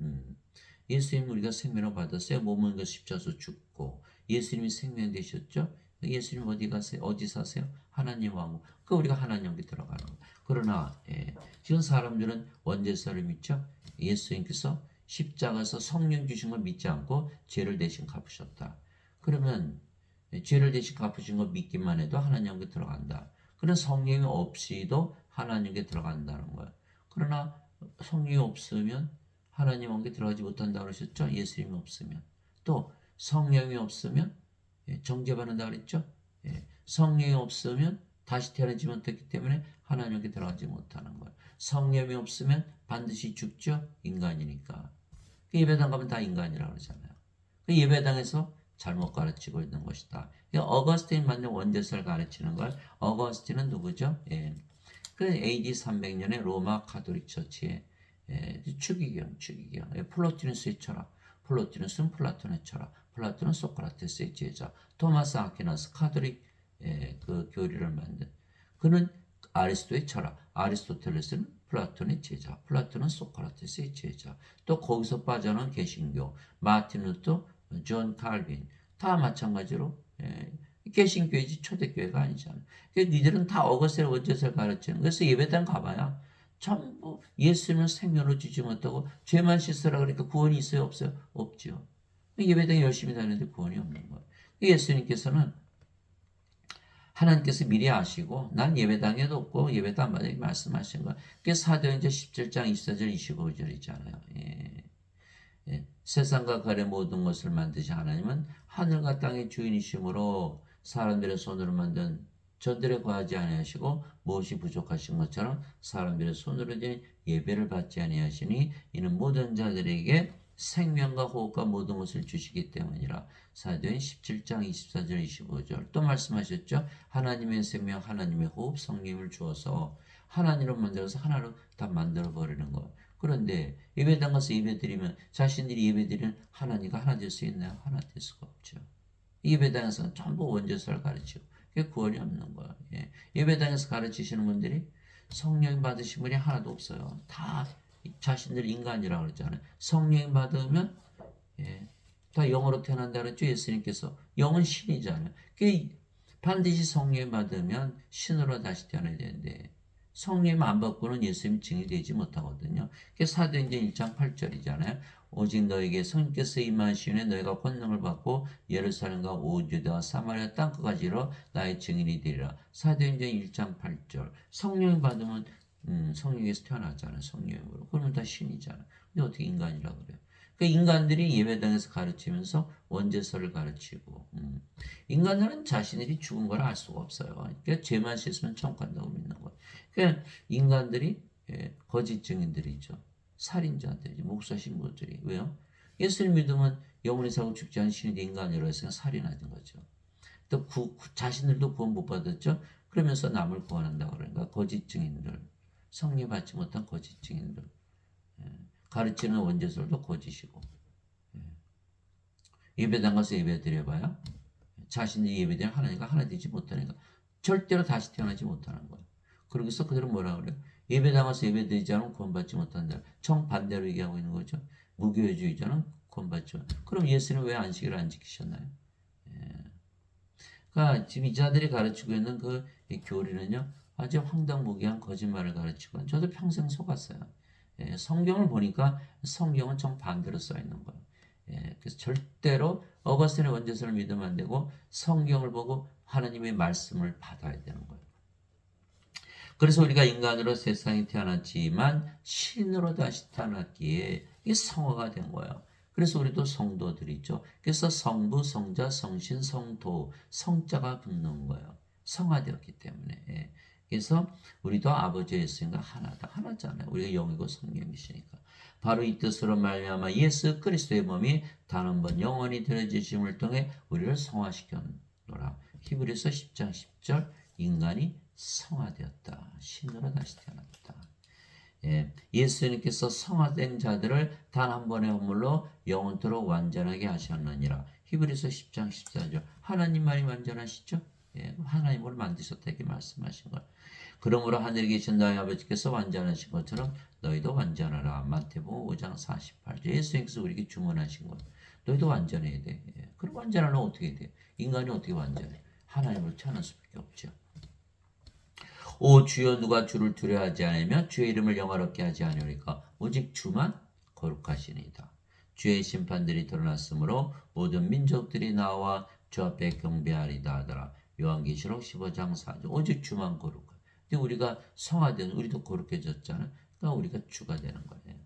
Speaker 1: 예수님 우리가 생명을 받았어요. 몸은 그 십자수 죽고 예수님이 생명 되셨죠. 예수님 어디 가세요? 어디 사세요? 하나님 왕국. 그 우리가 하나님께 들어가는 거. 그러나 지금 사람들은 원죄사를 믿죠. 예수님께서 십자가에서 성령 주신 걸 믿지 않고 죄를 대신 갚으셨다. 그러면 죄를 대신 갚으신 걸 믿기만 해도 하나님께 들어간다. 그런 성령이 없이도 하나님께 들어간다는 거예요. 그러나 성령이 없으면 하나님께 들어가지 못한다고 그러셨죠. 예수님이 없으면. 또 성령이 없으면 정죄받는다 그랬죠. 성령이 없으면 다시 태어나지 못했기 때문에 하나님께 들어가지 못하는 거예요. 성령이 없으면 반드시 죽죠. 인간이니까. 예배당 가면 다 인간이라고 그러잖아요. 예배당에서 잘못 가르치고 있는 것이다. 어거스틴 만든 원죄사를 가르치는 걸. 어거스틴은 누구죠? 그 AD 300년에 로마 가톨릭 처치의 추기경. 플로티누스의 철학. 플로티누스는 플라톤의 철학. 플라톤은 소크라테스의 제자. 토마스 아퀴나스 가톨릭 그 교리를 만든. 그는 아리스토의 철학. 아리스토텔레스는 플라톤의 제자. 플라톤은 소크라테스의 제자. 또 거기서 빠져나온 개신교. 마틴 루터, 존 칼빈. 다 마찬가지로 개신교이지 초대교회가 아니잖아요. 그러니까 니들은 다 어거스틴의 원죄사를 가르치는. 그래서 예배당 가봐야 전부 예수님을 생명으로 주지 못하고 죄만 씻으라 그러니까 구원이 있어요? 없어요? 없죠. 예배당 열심히 다니는데 구원이 없는 거예요. 예수님께서는 하나님께서 미리 아시고 난 예배당에도 없고 예배도 안 받아 말씀하신 거예요. 그게 사도행전 17장 24절 25절이잖아요. 세상과 가래 모든 것을 만드신 하나님은 하늘과 땅의 주인이시므로 사람들의 손으로 만든 전들에 거하지 아니하시고 무엇이 부족하신 것처럼 사람들의 손으로 된 예배를 받지 아니하시니 이는 모든 자들에게 생명과 호흡과 모든 것을 주시기 때문이라. 사도행 17장 24절 25절 또 말씀하셨죠. 하나님의 생명 하나님의 호흡 성령을 주어서 하나님으로 만들어서 하나로 다 만들어 버리는 거예요. 그런데 예배당 가서 예배드리면 자신들이 예배드리는 하나님과 하나 될 수 있나요? 하나 될 수가 없죠. 예배당에서는 전부 원죄서를 가르치고 그게 구원이 없는 거예요. 예배당에서 가르치시는 분들이 성령 받으신 분이 하나도 없어요. 다 자신들 인간이라고 그러잖아요. 성령 받으면 다 영으로 태어난다 그랬죠. 예수님께서 영은 신이잖아요. 반드시 성령 받으면 신으로 다시 태어나야 되는데 성령 안 받고는 예수님 증이 되지 못하거든요. 그게 사도행전 1장 8절이잖아요. 오직 너에게 성령께서 임하시니 너희가 권능을 받고 예루살렘과 온 유대와 사마리아 땅끝까지로 나의 증인이 되리라. 사도행전 1장 8절. 성령 받으면 성령에서 태어났잖아요. 성령으로. 그러면 다 신이잖아요. 근데 어떻게 인간이라고 그래요? 그러니까 인간들이 예배당에서 가르치면서 원죄서를 가르치고 인간들은 자신들이 죽은 걸 알 수가 없어요. 그러니까 죄만 씻으면 천국 간다고 믿는 거예요. 그러니까 인간들이 거짓 증인들이죠. 살인자들이죠. 목사 신부들이. 왜요? 예수를 믿으면 영원히 살고 죽지 않은 신이 인간이라고 해서 살인하는 거죠. 또 자신들도 구원 못 받았죠. 그러면서 남을 구원한다고 그러니까 거짓 증인들. 성령 받지 못한 거짓 증인들. 가르치는 원죄설도 거짓이고. 예배당 가서 예배 드려봐야 자신이 예배드리는 하나님과 하나 되지 못하니까 절대로 다시 태어나지 못하는 거예요. 그러고서 그들은 뭐라 그래요? 예배당 가서 예배 드리지 않으면 구원받지 못한다. 정반대로 얘기하고 있는 거죠. 무교회주의자는 구원받지 못한다. 그럼 예수는 왜 안식일을 안 지키셨나요? 그러니까 지금 이 자들이 가르치고 있는 그 교리는요. 아주 황당무계한 거짓말을 가르치고 저도 평생 속았어요. 성경을 보니까 성경은 정반대로 써 있는 거예요. 그래서 절대로 어거스틴의 원죄서를 믿으면 안 되고 성경을 보고 하나님의 말씀을 받아야 되는 거예요. 그래서 우리가 인간으로 세상에 태어났지만 신으로 다시 태어났기에 이게 성화가 된 거예요. 그래서 우리도 성도들이죠. 그래서 성부, 성자, 성신, 성도, 성자가 붙는 거예요. 성화되었기 때문에. 그래서 우리도 아버지 예수님과 하나다. 하나잖아요. 우리가 영이고 성령이시니까. 바로 이 뜻으로 말미암아 예수 그리스도의 몸이 단 한 번 영원히 드려지심을 통해 우리를 성화시켰노라. 히브리서 10장 10절 인간이 성화되었다. 신으로 다시 태어났다. 예수님께서 성화된 자들을 단 한 번의 헌물로 영원토록 완전하게 하셨느니라. 히브리서 10장 14절 하나님만이 완전하시죠? 하나님을 만드셨다 이렇게 말씀하신 것. 그러므로 하늘에 계신 너희 아버지께서 완전하신 것처럼 너희도 완전하라. 마태복음 5장 48절 예수님께서 우리에게 주문하신 것. 너희도 완전해야 돼. 그럼 완전하려면 어떻게 돼? 인간이 어떻게 완전해? 하나님으로 태어날 수밖에 없죠. 오 주여 누가 주를 두려워하지 않으며 주의 이름을 영화롭게 하지 않으리까 오직 주만 거룩하시니이다. 주의 심판들이 드러났으므로 모든 민족들이 나와 주 앞에 경배하리다 하더라. 요한계시록 15장 4절 오직 주만 거룩하. 근데 우리가 성화된 우리도 거룩해졌잖아요. 그러니까 우리가 주가 되는 거예요.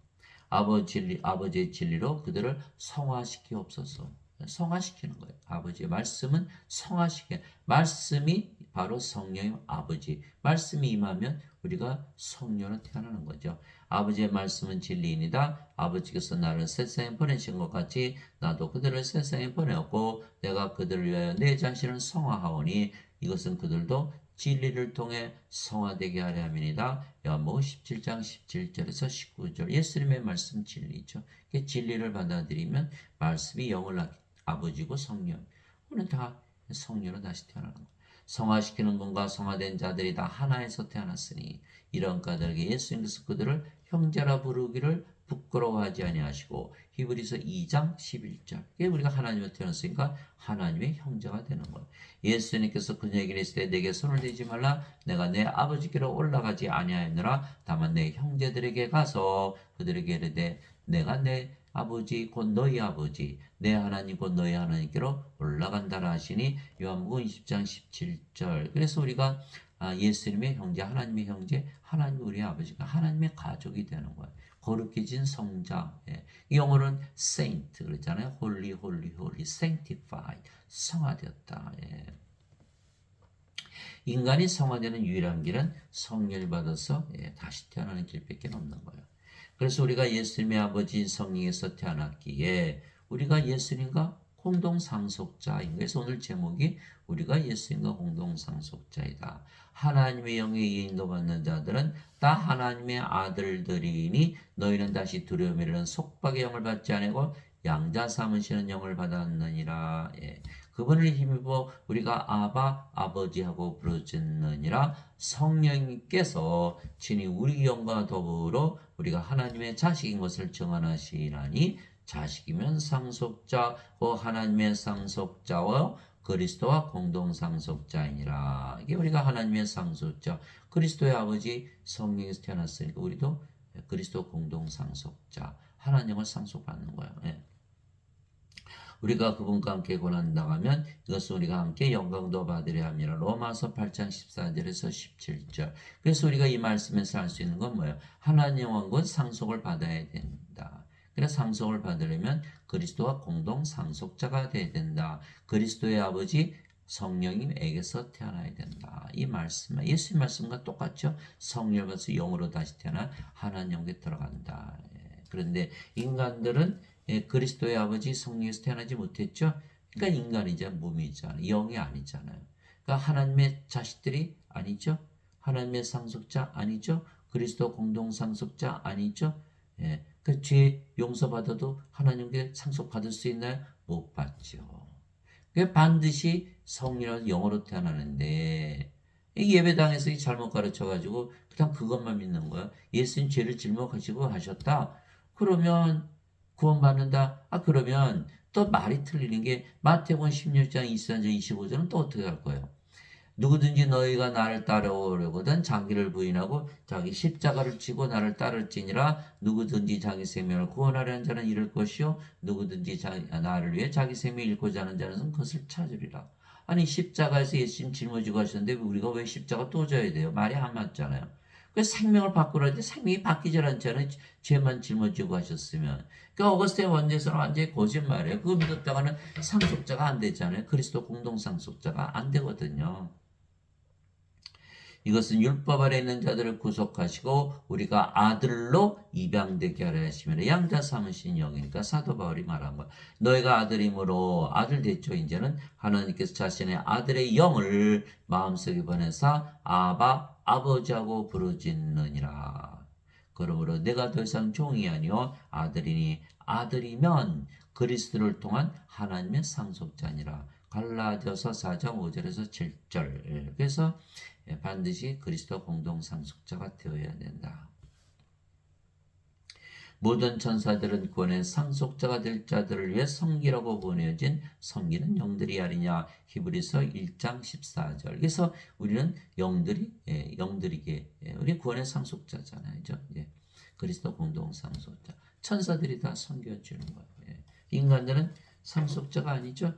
Speaker 1: 아버지의 진리로 그들을 성화시키옵소서. 성화시키는 거예요. 아버지의 말씀은 성화시키는 말씀이 바로 성령의 아버지. 말씀이 임하면 우리가 성령으로 태어나는 거죠. 아버지의 말씀은 진리이니다. 아버지께서 나를 세상에 보내신 것 같이 나도 그들을 세상에 보내었고 내가 그들을 위하여 내 자신을 성화하오니 이것은 그들도 진리를 통해 성화되게 하려 함이니이다. 요한복음 17장 17절에서 19절 예수님의 말씀 진리죠. 진리를 받아들이면 말씀이 영을 낳게 아버지고 성령. 우리는 다 성령으로 다시 태어나는 거예요. 성화시키는 분과 성화된 자들이 다 하나에서 태어났으니 이런 까닭에 예수님께서 그들을 형제라 부르기를 부끄러워하지 아니하시고 히브리서 2장 11절 우리가 하나님으로 태어났으니까 하나님의 형제가 되는 거예요. 예수님께서 그녀에게 이르시되 내게 손을 대지 말라 내가 내 아버지께로 올라가지 아니하였느라 다만 내 형제들에게 가서 그들에게 이르되 내가 내 아버지 곧 너희 아버지 내 하나님 곧 너희 하나님께로 올라간다라 하시니 요한복음 20장 17절. 그래서 우리가 예수님의 형제, 하나님의 형제, 하나님 우리 아버지가 하나님의 가족이 되는 거예요. 거룩해진 성자. 예. 영어로는 saint 그러잖아요. holy, holy, holy, sanctified. 성화되었다. 예. 인간이 성화되는 유일한 길은 성령을 받아서 다시 태어나는 길밖에 없는 거예요. 그래서 우리가 예수님의 아버지 성령에서 태어났기에 우리가 예수님과 공동 상속자인 그래서 오늘 제목이 우리가 예수님과 공동 상속자이다. 하나님의 영에 인도받는 자들은 다 하나님의 아들들이니 너희는 다시 두려움이라는 속박의 영을 받지 아니고 양자 삼으시는 영을 받았느니라. 예. 그분을 힘입어 우리가 아바 아버지하고 부르짖느니라. 성령님께서 친히 우리 영과 더불어 우리가 하나님의 자식인 것을 증언하시나니 자식이면 상속자고 하나님의 상속자와 그리스도와 공동 상속자이니라. 이게 우리가 하나님의 상속자 그리스도의 아버지 성령에서 태어났으니까 우리도 그리스도 공동 상속자 하나님을 상속받는 거예요. 예. 우리가 그분과 함께 고난당하면 이것은 우리가 함께 영광도 받으려 함이라. 로마서 8장 14절에서 17절. 그래서 우리가 이 말씀에서 알 수 있는 건 뭐예요? 하나님 왕국 상속을 받아야 된다. 그래서 상속을 받으려면 그리스도와 공동 상속자가 돼야 된다. 그리스도의 아버지 성령님에게서 태어나야 된다. 이 말씀, 예수님 말씀과 똑같죠? 성령을 받아서 영으로 다시 태어나 하나님 영에 들어간다. 그런데 인간들은 그리스도의 아버지 성령에서 태어나지 못했죠. 그러니까 인간이자 몸이잖아요. 영이 아니잖아요. 그러니까 하나님의 자식들이 아니죠. 하나님의 상속자 아니죠. 그리스도 공동 상속자 아니죠. 예. 그 죄 용서받아도 하나님께 상속받을 수 있나요? 못 받죠. 그게 반드시 성령으로 영으로 태어나는데 이 예배당에서 잘못 가르쳐가지고 그냥 그것만 믿는 거예요. 예수님 죄를 질문하시고 하셨다. 그러면 구원받는다. 그러면 또 말이 틀리는 게 마태복음 16장 24절 25절은 또 어떻게 할 거예요? 누구든지 너희가 나를 따라오려거든 자기를 부인하고 자기 십자가를 지고 나를 따를지니라. 누구든지 자기 생명을 구원하려 하는 자는 잃을 것이요 누구든지 나를 위해 자기 생명을 잃고자 하는 자는 그것을 찾으리라. 아니 십자가에서 예수님 짊어지고 하셨는데 우리가 왜 십자가 또 져야 돼요? 말이 안 맞잖아요. 그 생명을 바꾸라는데 생명이 바뀌질 않잖아요. 죄만 짊어지고 하셨으면. 그러니까 어거스틴 원죄서는 완전히 거짓말이에요. 그거 믿었다가는 상속자가 안 되잖아요. 그리스도 공동 상속자가 안 되거든요. 이것은 율법 아래 있는 자들을 구속하시고 우리가 아들로 입양되게 하려 하시면 양자 삼으신 영이니까 사도 바울이 말한 거야. 너희가 아들이므로 아들 됐죠. 이제는 하나님께서 자신의 아들의 영을 마음속에 보내사 아바 아버지하고 부르짖느니라. 그러므로 내가 더 이상 종이 아니요 아들이니 아들이면 그리스도를 통한 하나님의 상속자니라. 갈라디아서 4장 5절에서 7절. 그래서 반드시 그리스도 공동 상속자가 되어야 된다. 모든 천사들은 구원의 상속자가 될 자들을 위해 성기라고 보내어진 성기는 영들이 아니냐. 히브리서 1장 14절. 그래서 우리는 영들이게 우리 구원의 상속자잖아요. 그리스도 공동 상속자. 천사들이 다 섬겨주는 거예요. 인간들은 상속자가 아니죠.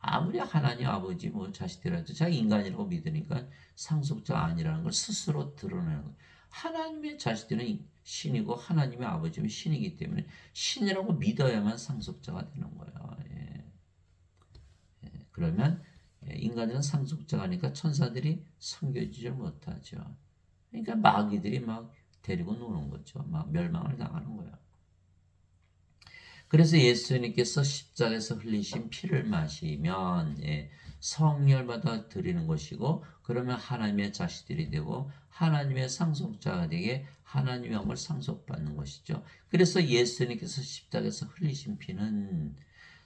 Speaker 1: 아무리 하나님 아버지 자식들한테 자기 인간이라고 믿으니까 상속자가 아니라는 걸 스스로 드러내는 거예요. 하나님의 자식들은 신이고 하나님의 아버지는 신이기 때문에 신이라고 믿어야만 상속자가 되는 거예요. 그러면 인간들은 상속자가 아니까 천사들이 섬겨주지 못하죠. 그러니까 마귀들이 막 데리고 노는 거죠. 막 멸망을 당하는 거예요. 그래서 예수님께서 십자가에서 흘리신 피를 마시면 성령을 받아 드리는 것이고 그러면 하나님의 자식들이 되고 하나님의 상속자가 되게 하나님의 영을 상속받는 것이죠. 그래서 예수님께서 십자가에서 흘리신 피는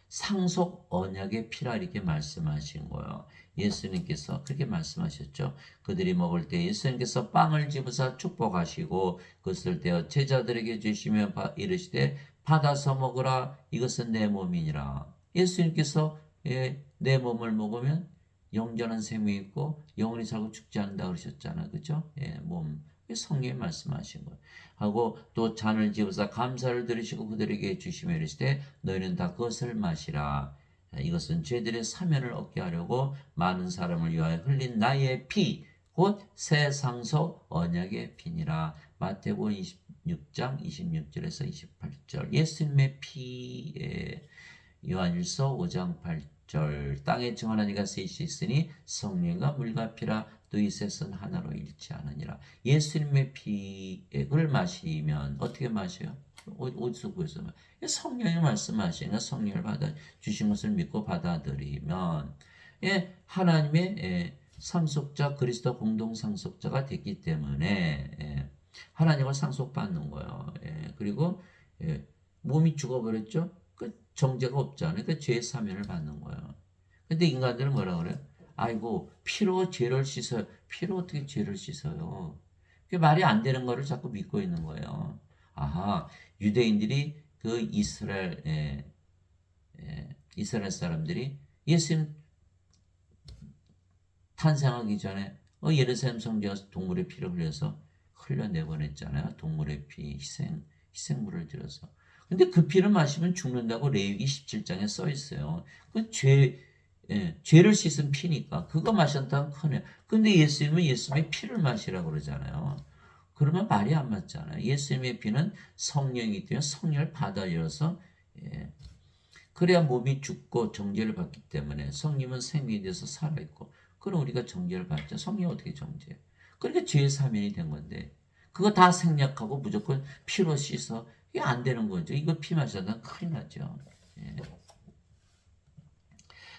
Speaker 1: 상속 언약의 피라 이렇게 말씀하신 거예요. 예수님께서 그렇게 말씀하셨죠. 그들이 먹을 때 예수님께서 빵을 집으사 축복하시고 그것을 떼어 제자들에게 주시며 이르시되 받아서 먹으라 이것은 내 몸이니라. 예수님께서 내 몸을 먹으면 영전한 생명이 있고 영원히 살고 죽지 않는다 그러셨잖아요. 그죠? 몸 성령이 말씀하신 거예요. 하고 또 잔을 집어서 감사를 드리시고 그들에게 주시며 이르시되 너희는 다 그것을 마시라. 이것은 죄들의 사면을 얻게 하려고 많은 사람을 위하여 흘린 나의 피 곧 새 상속 언약의 피니라. 마태복음 26장 26절에서 28절. 예수님의 피에 요한일서 5장 8절. 땅에 정하는 이가 셋이 있으니 성령과 물과 피라 또 이 셋은 하나로 일치하느니라. 예수님의 피를 마시면 어떻게 마셔요? 어디서 구해서 성령이 말씀하시니까 성령을 받아 주신 것을 믿고 받아들이면 하나님의 상속자 그리스도 공동 상속자가 됐기 때문에 하나님을 상속받는 거예요. 그리고 몸이 죽어버렸죠. 그 정죄가 없잖아요. 그 죄의 사면을 받는 거예요. 근데 인간들은 뭐라 그래요? 아이고 피로 죄를 씻어요. 피로 어떻게 죄를 씻어요? 그게 말이 안 되는 거를 자꾸 믿고 있는 거예요. 아하, 유대인들이 그 이스라엘 사람들이 예수님 탄생하기 전에 예루살렘 성전에서 동물의 피를 흘려내보냈잖아요. 동물의 피, 희생물을 들여서. 근데 그 피를 마시면 죽는다고 레위기 17장에 써 있어요. 그 죄를 씻은 피니까 그거 마셨다면 크네. 근데 예수님은 예수님의 피를 마시라고 그러잖아요. 그러면 말이 안 맞잖아요. 예수님의 피는 성령이기 때문에 성령을 받아들여서 그래야 몸이 죽고 정죄를 받기 때문에 성령은 생명이 돼서 살아있고 그럼 우리가 정죄를 받죠. 성령이 어떻게 정죄해요? 그러니까 죄의 사면이 된 건데 그거 다 생략하고 무조건 피로 씻어 이게 안 되는 거죠. 이거 피 마시다 큰일 나죠.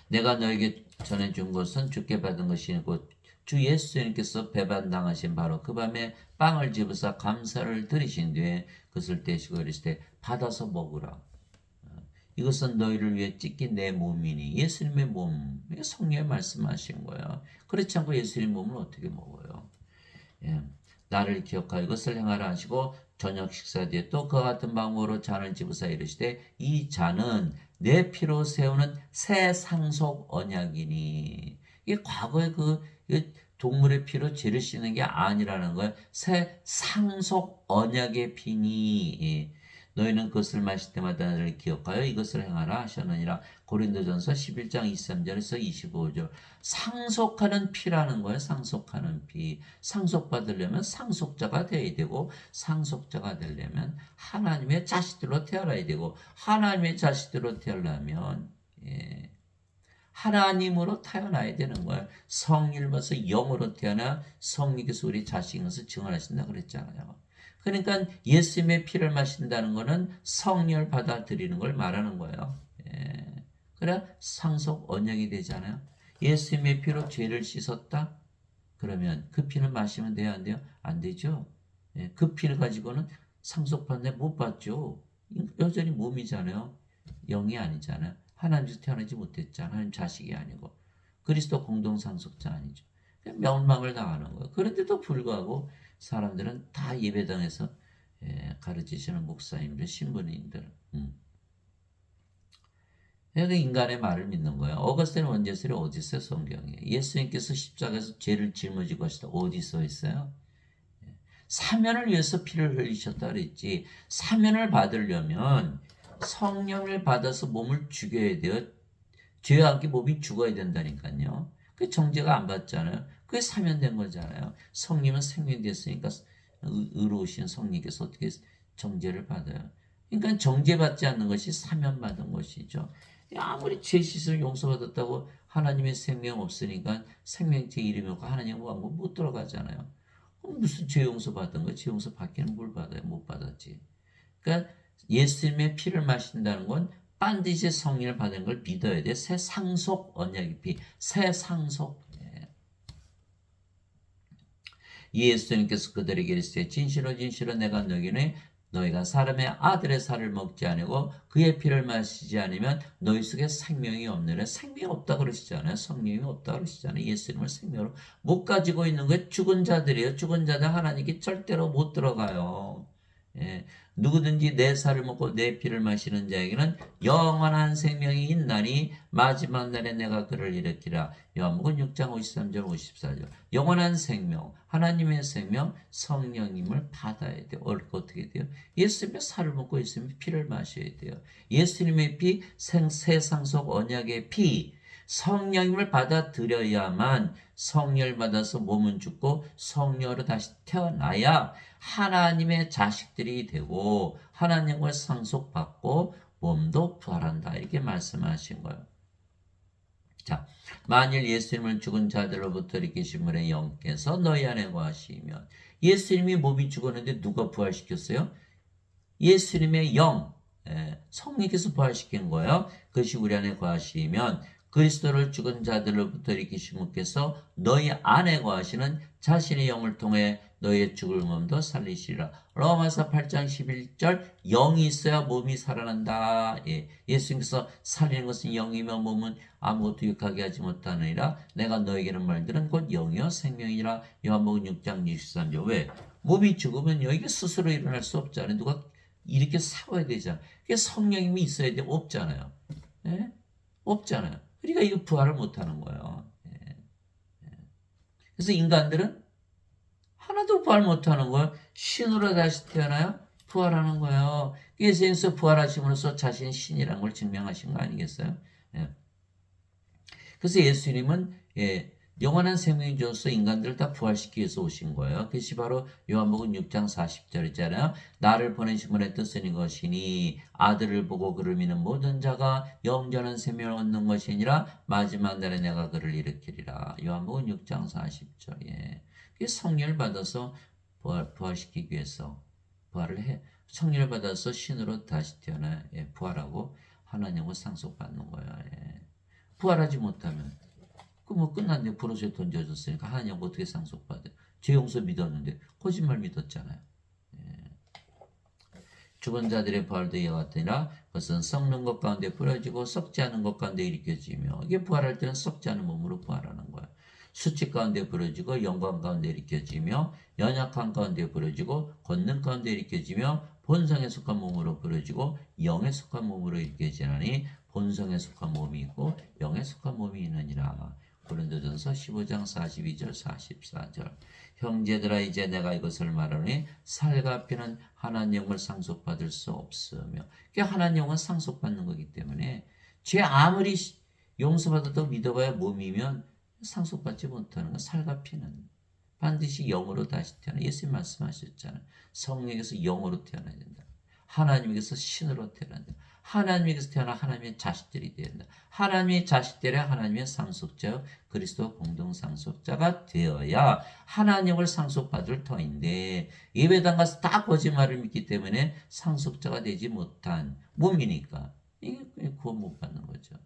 Speaker 1: 내가 너에게 전해준 것은 주께 받은 것이고 주 예수님께서 배반당하신 바로 그 밤에 빵을 집으사 감사를 드리신 뒤에 그것을 떼시고 이르시되 받아서 먹으라. 이것은 너희를 위해 찢긴 내 몸이니 예수님의 몸, 성령이 말씀하신 거예요. 그렇지 않고 예수님 몸을 어떻게 먹어요? 나를 기억하여 이것을 행하라 하시고 저녁 식사 뒤에 또 그와 같은 방법으로 잔을 집으사 이르시되 이 잔은 내 피로 세우는 새 상속 언약이니 이게 과거에 그 동물의 피로 죄를 씻는 게 아니라는 거예요. 새 상속 언약의 피니 너희는 그것을 마실 때마다 나를 기억하여 이것을 행하라 하셨느니라. 고린도전서 11장 23절에서 25절. 상속하는 피라는 거예요. 상속하는 피. 상속받으려면 상속자가 되어야 되고 상속자가 되려면 하나님의 자식들로 태어나야 되고 하나님의 자식들로 태어나면 하나님으로 태어나야 되는 거예요. 성일로서 영으로 태어나 성령께서 우리 자식인 것을 증언하신다 그랬잖아요. 그러니까 예수님의 피를 마신다는 것은 성령을 받아들이는 걸 말하는 거예요. 그래 상속 언약이 되잖아요. 예수님의 피로 죄를 씻었다? 그러면 그 피는 마시면 돼요? 안 돼요? 안 되죠. 그 피를 가지고는 상속받는데 못 받죠. 여전히 몸이잖아요. 영이 아니잖아요. 하나님께서 태어나지 못했잖아요. 하나님 자식이 아니고 그리스도 공동 상속자 아니죠. 멸망을 당하는 거예요. 그런데도 불구하고 사람들은 다 예배당에서 가르치시는 목사님들, 신부님들 인간의 말을 믿는 거예요. 어거스틴 원제설이 어디 있어요? 성경에. 예수님께서 십자가에서 죄를 짊어지고 하시다. 어디 써 있어요? 사면을 위해서 피를 흘리셨다 그랬지. 사면을 받으려면 성령을 받아서 몸을 죽여야 돼요. 죄와 함께 몸이 죽어야 된다니까요. 그 정죄가 안 받잖아요. 그게 사면된 거잖아요. 성령은 생명이 됐으니까 의로우신 성령께서 어떻게 정죄를 받아요. 그러니까 정죄받지 않는 것이 사면받은 것이죠. 아무리 죄 씻을 용서받았다고 하나님의 생명 없으니까 생명체 이름이 없고 하나님 왕국 못 들어가잖아요. 그럼 무슨 죄 용서 받은 거? 죄 용서 받기는 뭘 받아요? 못 받았지. 그러니까 예수님의 피를 마신다는 건 반드시 성령을 받은 걸 믿어야 돼. 새 상속 언약의 피, 새 상속. 예수님께서 그들에게 이르시되 진실로 진실로 내가 너희는 너희가 사람의 아들의 살을 먹지 아니고 그의 피를 마시지 않으면 너희 속에 생명이 없느라. 생명이 없다 그러시잖아요. 성령이 없다 그러시잖아요. 예수님을 생명으로 못 가지고 있는 게 죽은 자들이에요. 죽은 자들 하나님께 절대로 못 들어가요. 예, 누구든지 내 살을 먹고 내 피를 마시는 자에게는 영원한 생명이 있나니 마지막 날에 내가 그를 일으키라. 요한복음 6장 53절 54절. 영원한 생명, 하나님의 생명, 성령님을 받아야 돼요. 어떻게 돼요? 예수님의 살을 먹고 예수님의 피를 마셔야 돼요. 예수님의 피, 세상 속 언약의 피, 성령님을 받아들여야만 성령을 받아서 몸은 죽고 성령으로 다시 태어나야 하나님의 자식들이 되고 하나님과 상속받고 몸도 부활한다. 이렇게 말씀하신 거예요. 자, 만일 예수님을 죽은 자들로부터 일으키신 분의 영께서 너희 안에 거하시면 예수님이 몸이 죽었는데 누가 부활시켰어요? 예수님의 영, 성령께서 부활시킨 거예요. 그것이 우리 안에 거하시면 그리스도를 죽은 자들로부터 일으키신 분께서 너희 안에 거하시는 자신의 영을 통해 너희의 죽을 몸도 살리시리라. 로마서 8장 11절 영이 있어야 몸이 살아난다. 예수님께서 살리는 것은 영이며 몸은 아무것도 유익하게 하지 못하느니라. 내가 너에게는 말들은 곧 영이요 생명이라. 요한복음 6장 63절. 왜? 몸이 죽으면요 이게 스스로 일어날 수 없잖아요. 누가 이렇게 세워야 되잖아요. 그게 성령님이 있어야 돼. 없잖아요. 예? 없잖아요. 그러니까 이거 부활을 못하는 거예요. 예. 그래서 인간들은 하나도 부활 못하는 거예요. 신으로 다시 태어나요? 부활하는 거예요. 예수님께서 부활하심으로써 자신이 신이라는 걸 증명하신 거 아니겠어요? 예. 그래서 예수님은 영원한 생명이 주어서 인간들을 다 부활시키기 위해서 오신 거예요. 그것이 바로 요한복음 6장 40절이잖아요. 나를 보내신 분의 뜻은 이것이니 아들을 보고 그를 믿는 모든 자가 영원한 생명을 얻는 것이 아니라 마지막 날에 내가 그를 일으키리라. 요한복음 6장 40절. 예. 성령을 받아서 부활시키기 위해서 부활을 해. 성령을 받아서 신으로 다시 태어나 부활하고 하나님과 상속받는 거예요. 예. 부활하지 못하면 그 뭐 끝났네. 불옷에 던져졌으니까 하나님 어떻게 상속받아요? 죄 용서 믿었는데 거짓말 믿었잖아요. 예. 죽은 자들의 부활도 이와 같으니라. 그것은 썩는 것 가운데 뿌려지고 썩지 않은 것 가운데 일으켜지며 이게 부활할 때는 썩지 않은 몸으로 부활하는 거예요. 수치 가운데 부러지고 영광 가운데 일으켜지며 연약한 가운데 부러지고 권능 가운데 일으켜지며 본성에 속한 몸으로 부러지고 영에 속한 몸으로 일으켜지나니 본성에 속한 몸이 있고 영에 속한 몸이 있느니라. 고린도전서 15장 42절 44절. 형제들아 이제 내가 이것을 말하노니 살과 피는 하나님을 상속받을 수 없으며 하나님은 상속받는 거기 때문에 죄 아무리 용서받아도 믿어봐야 몸이면 상속받지 못하는 건 살과 피는 반드시 영으로 다시 태어나. 예수님 말씀하셨잖아요. 성령에서 영으로 태어나야 된다. 하나님에게서 신으로 태어나야 된다. 하나님에게서 태어나 하나님의 자식들이 되어야 된다. 하나님의 자식들이 하나님의 상속자요 그리스도 공동 상속자가 되어야 하나님을 상속받을 터인데 예배당 가서 다 거짓말을 믿기 때문에 상속자가 되지 못한 몸이니까 이게 구원 못 받는 거죠.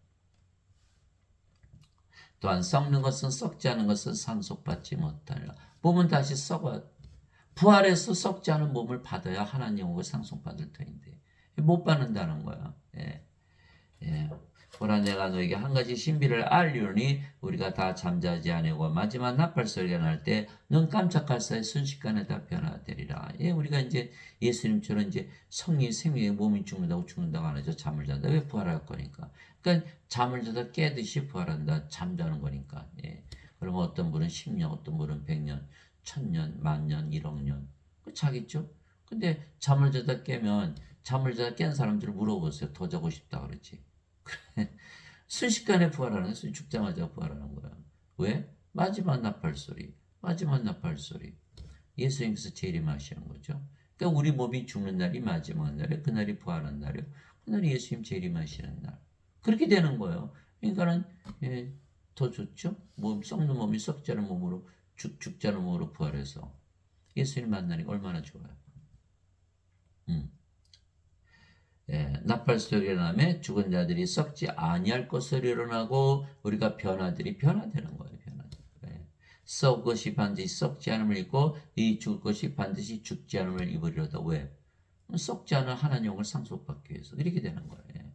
Speaker 1: 또한 썩는 것은 썩지 않은 것은 상속받지 못하리라. 몸은 다시 썩어 부활해서 썩지 않은 몸을 받아야 하나님을 상속받을 터인데 못 받는다는 거야. 예. 예. 보라 내가 너에게 한 가지 신비를 알리오니 우리가 다 잠자지 아니고 마지막 나팔 소리가 날 때 눈 깜짝할 사이 순식간에 다 변화되리라. 예, 우리가 이제 예수님처럼 이제 성령 생명의 몸이 죽는다고 안 하죠. 잠을 자다. 왜 부활할 거니까. 그러니까 잠을 자다 깨듯이 부활한다. 잠자는 거니까. 예. 그러면 어떤 분은 10년, 어떤 분은 100년, 1000년, 10,000년, 1억 년. 그 자겠죠? 근데 잠을 자다 깨면 잠을 자다 깬 사람들을 물어보세요. 더 자고 싶다 그러지. 순식간에 부활하는 거야. 죽자마자 부활하는 거야. 왜? 마지막 나팔 소리. 마지막 나팔 소리. 예수님께서 재림하시는 거죠. 그러니까 우리 몸이 죽는 날이 마지막 날이에요. 그날이 부활한 날이에요. 그날이 예수님 재림하시는 날. 그렇게 되는 거예요. 그러니까는 더 좋죠. 몸 썩는 몸이 썩지 않은 몸으로 죽지 않은 몸으로 부활해서 예수님 만나니까 얼마나 좋아요. 나팔 소리가 나면 죽은 자들이 썩지 아니할 것을 일어나고 우리가 변화되는 거예요. 썩을 것이 반드시 썩지 않음을 입고 이 죽을 것이 반드시 죽지 않음을 입으리로다. 왜? 썩지 않은 하나님을 상속받기 위해서 이렇게 되는 거예요.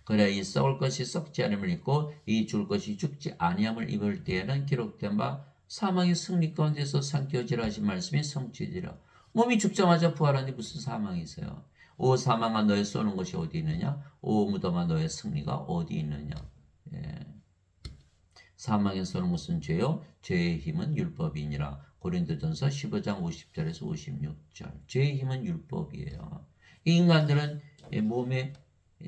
Speaker 1: 그래 이 썩을 것이 썩지 않음을 입고 이 죽을 것이 죽지 아니함을 입을 때에는 기록된 바 사망의 승리 가운데서 삼켜지라 하신 말씀이 성취되리라. 몸이 죽자마자 부활하는데 무슨 사망이 있어요? 오 사망아 너의 쏘는 것이 어디 있느냐? 오 무덤아 너의 승리가 어디 있느냐? 예. 사망에 쏘는 것은 죄요. 죄의 힘은 율법이니라. 고린도전서 15장 50절에서 56절. 죄의 힘은 율법이에요. 이 인간들은 몸에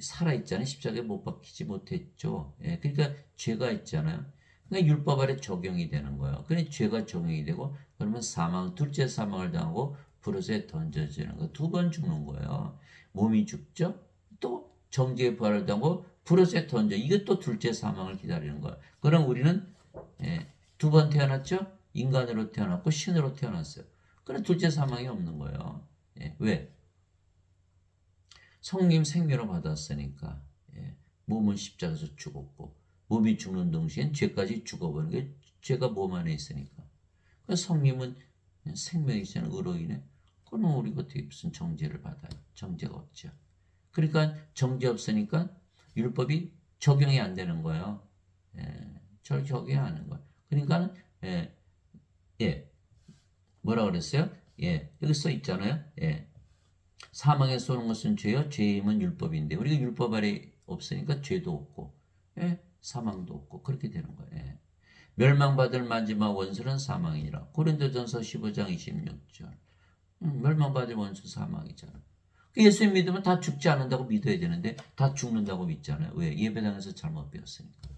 Speaker 1: 살아있잖아요. 십자가에 못 박히지 못했죠. 예, 그러니까 죄가 있잖아요. 그러니까 율법 아래 적용이 되는 거예요. 그러니까 죄가 적용이 되고 그러면 사망, 둘째 사망을 당하고 불옷에 던져지는 거. 두 번 죽는 거예요. 몸이 죽죠. 또 정죄의 부활을 당하고 불옷에 던져. 이게 또 둘째 사망을 기다리는 거예요. 그럼 우리는 두 번 태어났죠. 인간으로 태어났고 신으로 태어났어요. 그럼 둘째 사망이 없는 거예요. 예, 왜? 성님 생명을 받았으니까. 예, 몸은 십자가에서 죽었고 몸이 죽는 동시엔 죄까지 죽어버리는 게 죄가 몸 안에 있으니까. 그래서 성님은 생명이시는 의로이네. 그러면 우리가 어떻게 무슨 정죄를 받아요? 정죄가 없죠. 그러니까 정죄 없으니까 율법이 적용이 안 되는 거예요. 예, 적용이 안 하는 거예요. 그러니까 예, 예, 뭐라 그랬어요? 예, 여기 써 있잖아요. 예, 사망에 쏘는 것은 죄요. 죄의 힘은 율법인데 우리가 율법 아래 없으니까 죄도 없고 예, 사망도 없고 그렇게 되는 거예요. 예. 멸망받을 마지막 원수는 사망이니라. 고린도전서 15장 26절. 멸망받을 원수 사망이잖아. 예수님 믿으면 다 죽지 않는다고 믿어야 되는데 다 죽는다고 믿잖아요. 왜? 예배당에서 잘못 배웠으니까.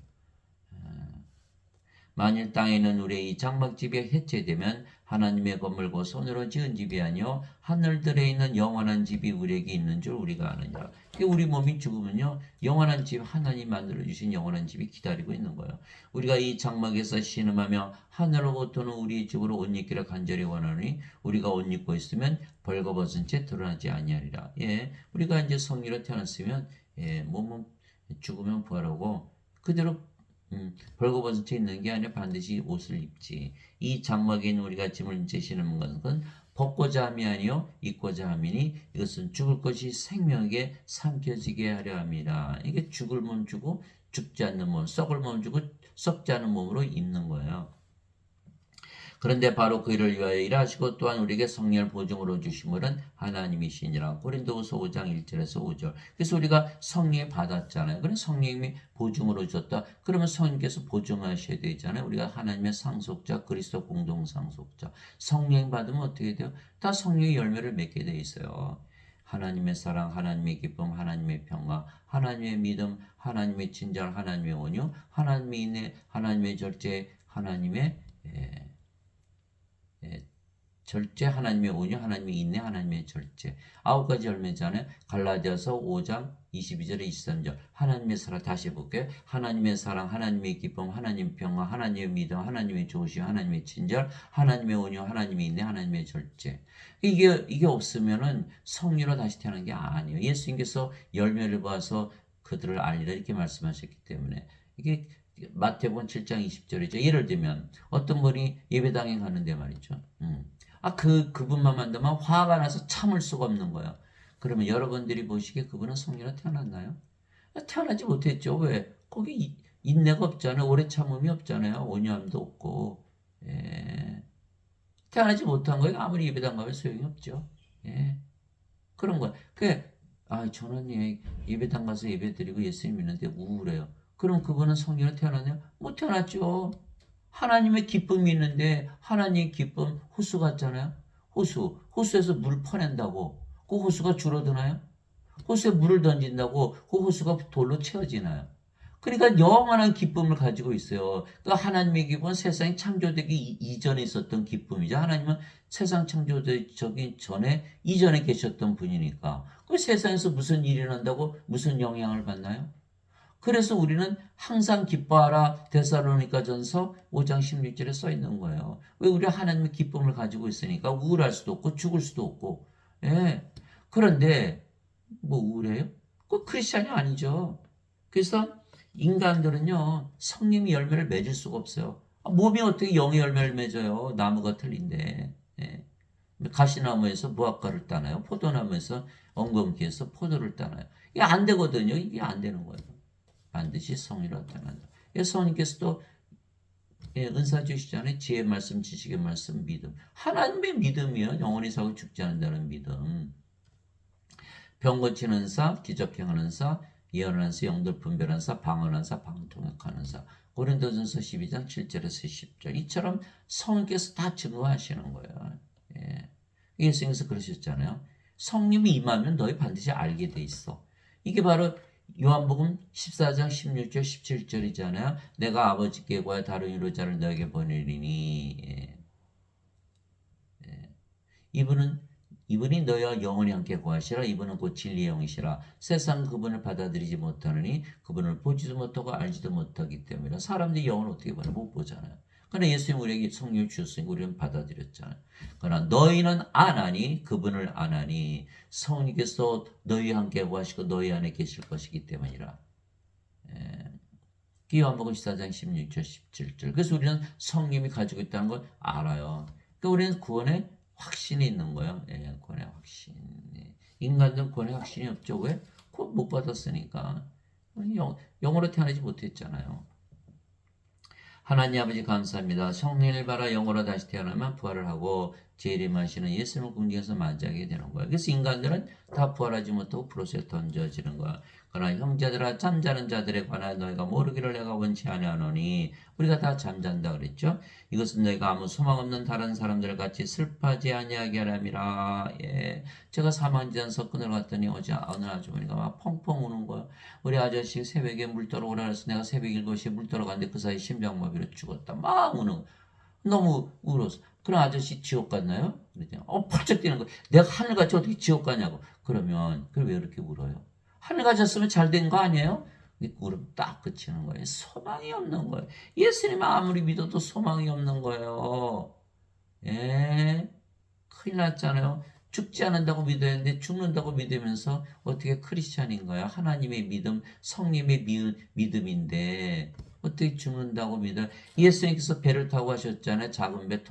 Speaker 1: 만일 땅에 있는 우리의 이 장막집이 해체되면 하나님의 건물고 손으로 지은 집이 아니요 하늘들에 있는 영원한 집이 우리에게 있는 줄 우리가 아느니라. 우리 몸이 죽으면요 영원한 집 하나님 만들어 주신 영원한 집이 기다리고 있는 거예요. 우리가 이 장막에서 신음하며 하늘로부터는 우리 집으로 옷 입기를 간절히 원하니 우리가 옷 입고 있으면 벌거벗은 채 드러나지 아니하리라. 예, 우리가 이제 성리로 태어났으면 몸은 죽으면 부활하고 그대로 벌거벗은 채 있는 게 아니라 반드시 옷을 입지. 이 장막에 있는 우리가 짐을 지시는 것은 벗고자 함이 아니요 입고자 함이니 이것은 죽을 것이 생명에게 삼켜지게 하려 함이라. 이게 죽을 몸 주고 죽지 않는 몸, 썩을 몸 주고 썩지 않은 몸으로 입는 거예요. 그런데 바로 그 일을 위하여 일하시고 또한 우리에게 성령을 보증으로 주심은 하나님이시니라. 고린도후서 5장 1절에서 5절. 그래서 우리가 성령을 받았잖아요. 그럼 성령님이 보증으로 줬다. 그러면 성령께서 보증하셔야 되잖아요. 우리가 하나님의 상속자, 그리스도 공동 상속자. 성령 받으면 어떻게 돼요? 다 성령의 열매를 맺게 돼 있어요. 하나님의 사랑, 하나님의 기쁨, 하나님의 평화, 하나님의 믿음, 하나님의 친절, 하나님의 온유, 하나님의 인내, 하나님의 절제, 하나님의 절제, 하나님의 온유, 하나님의 인내, 하나님의 절제. 9가지 열매잖아요. 갈라디아서 5장 22절에 23절. 하나님의 사랑 다시 해볼게요. 하나님의 사랑, 하나님의 기쁨, 하나님의 평화, 하나님의 믿음, 하나님의 조심, 하나님의 친절, 하나님의 온유, 하나님의 인내, 하나님의 절제. 이게 없으면은 성리로 다시 태어난 게 아니에요. 예수님께서 열매를 봐서 그들을 알리라 이렇게 말씀하셨기 때문에 이게 마태복음 7장 20절이죠. 예를 들면 어떤 분이 예배당에 가는데 말이죠. 그분만 만나면 화가 나서 참을 수가 없는 거야. 그러면 여러분들이 보시기에 그분은 성령으로 태어났나요? 태어나지 못했죠. 왜? 거기 인내가 없잖아요. 오래 참음이 없잖아요. 온유함도 없고. 예. 태어나지 못한 거예요. 아무리 예배당 가면 소용이 없죠. 예. 그런 거야. 저는 예배당 가서 예배 드리고 예수님 믿는데 우울해요. 그럼 그분은 성령으로 태어났나요? 못 태어났죠. 하나님의 기쁨이 있는데 하나님의 기쁨 호수 같잖아요. 호수에서 물 퍼낸다고 그 호수가 줄어드나요? 호수에 물을 던진다고 그 호수가 돌로 채워지나요? 그러니까 영원한 기쁨을 가지고 있어요. 그러니까 하나님의 기쁨은 세상이 창조되기 이전에 있었던 기쁨이죠. 하나님은 세상 창조되기 전에 이전에 계셨던 분이니까 그 세상에서 무슨 일이 난다고 무슨 영향을 받나요? 그래서 우리는 항상 기뻐하라 데살로니가전서 5장 16절에 써 있는 거예요. 왜 우리가 하나님의 기쁨을 가지고 있으니까 우울할 수도 없고 죽을 수도 없고. 예. 그런데 뭐 우울해요? 그 크리스찬이 아니죠. 그래서 인간들은요 성령의 열매를 맺을 수가 없어요. 몸이 어떻게 영의 열매를 맺어요? 나무가 틀린데. 예. 가시나무에서 무화과를 따나요? 포도나무에서 엉겅퀴에서 포도를 따나요? 이게 안 되거든요. 이게 안 되는 거예요. 반드시 성령으로 태어난다. 성령께서도 예, 은사 주시잖아요. 지혜 말씀, 지식의 말씀, 믿음. 하나님의 믿음이요. 영원히 살고 죽지 않는다는 믿음. 병 고치는 사, 기적 행하는 사, 예언하는 사, 영들 분별하는 사, 방언하는 사, 방통역하는 사. 고린도전서 12장 7절에서 10절. 이처럼 성령께서 다 증거하시는 거예요. 예. 예수님께서 그러셨잖아요. 성령이 임하면 너희 반드시 알게 돼 있어. 이게 바로 요한복음 14장 16절 17절이잖아요. 내가 아버지께 구하여 다른 이로자를 너에게 보내리니. 예. 예. 이분이 너희와 영원히 함께 구하시라. 이분은 곧 진리의 영이시라. 세상 그분을 받아들이지 못하느니 그분을 보지도 못하고 알지도 못하기 때문이라. 사람들이 영을 어떻게 보나 못 보잖아요. 그러나 예수님 우리에게 성령을 주셨으니 우리는 받아들였잖아요. 그러나 너희는 아나니 그분을 아나니 성령께서 너희와 함께 구하시고 너희 안에 계실 것이기 때문이라. 요한복음 14장 16절 17절. 그래서 우리는 성령이 가지고 있다는 걸 알아요. 그러니까 우리는 구원에 확신이 있는 거예요. 예, 구원의 확신. 예. 인간들은 구원의 확신이 없죠. 왜? 구원 못 받았으니까. 영으로 태어나지 못했잖아요. 하나님 아버지 감사합니다. 성령을 받아 영으로 다시 태어나면 부활을 하고 재림하시는 예수님을 궁정에서 맞이하게 되는 거야. 그래서 인간들은 다 부활하지 못하고 불옷에 던져지는 거야. 그러나 형제들아 잠자는 자들에 관하여 너희가 모르기를 내가 원치 아니하노니 우리가 다 잠잔다 그랬죠. 이것은 너희가 아무 소망 없는 다른 사람들 같이 슬퍼하지 아니하게 하람이라. 예. 제가 사망지단 석근을 갔더니 어느 아주머니가 막 펑펑 우는 거야. 우리 아저씨 새벽에 물 떨어오라 해서 내가 새벽 7시에 물 떨어갔는데 그 사이 심장마비로 죽었다. 막 우는 너무 울어서. 그럼 아저씨 지옥 갔나요? 그랬더니 펄쩍 뛰는 거야. 내가 하늘같이 어떻게 지옥 가냐고. 그러면 그걸 왜 이렇게 울어요? 하늘 가셨으면 잘 된 거 아니에요? 울음 딱 그치는 거예요. 소망이 없는 거예요. 예수님 아무리 믿어도 소망이 없는 거예요. 예, 큰일 났잖아요. 죽지 않는다고 믿어야 하는데 죽는다고 믿으면서 어떻게 크리스찬인 거야? 하나님의 믿음, 성님의 믿음인데 어떻게 죽는다고 믿어? 예수님께서 배를 타고 가셨잖아요. 작은 배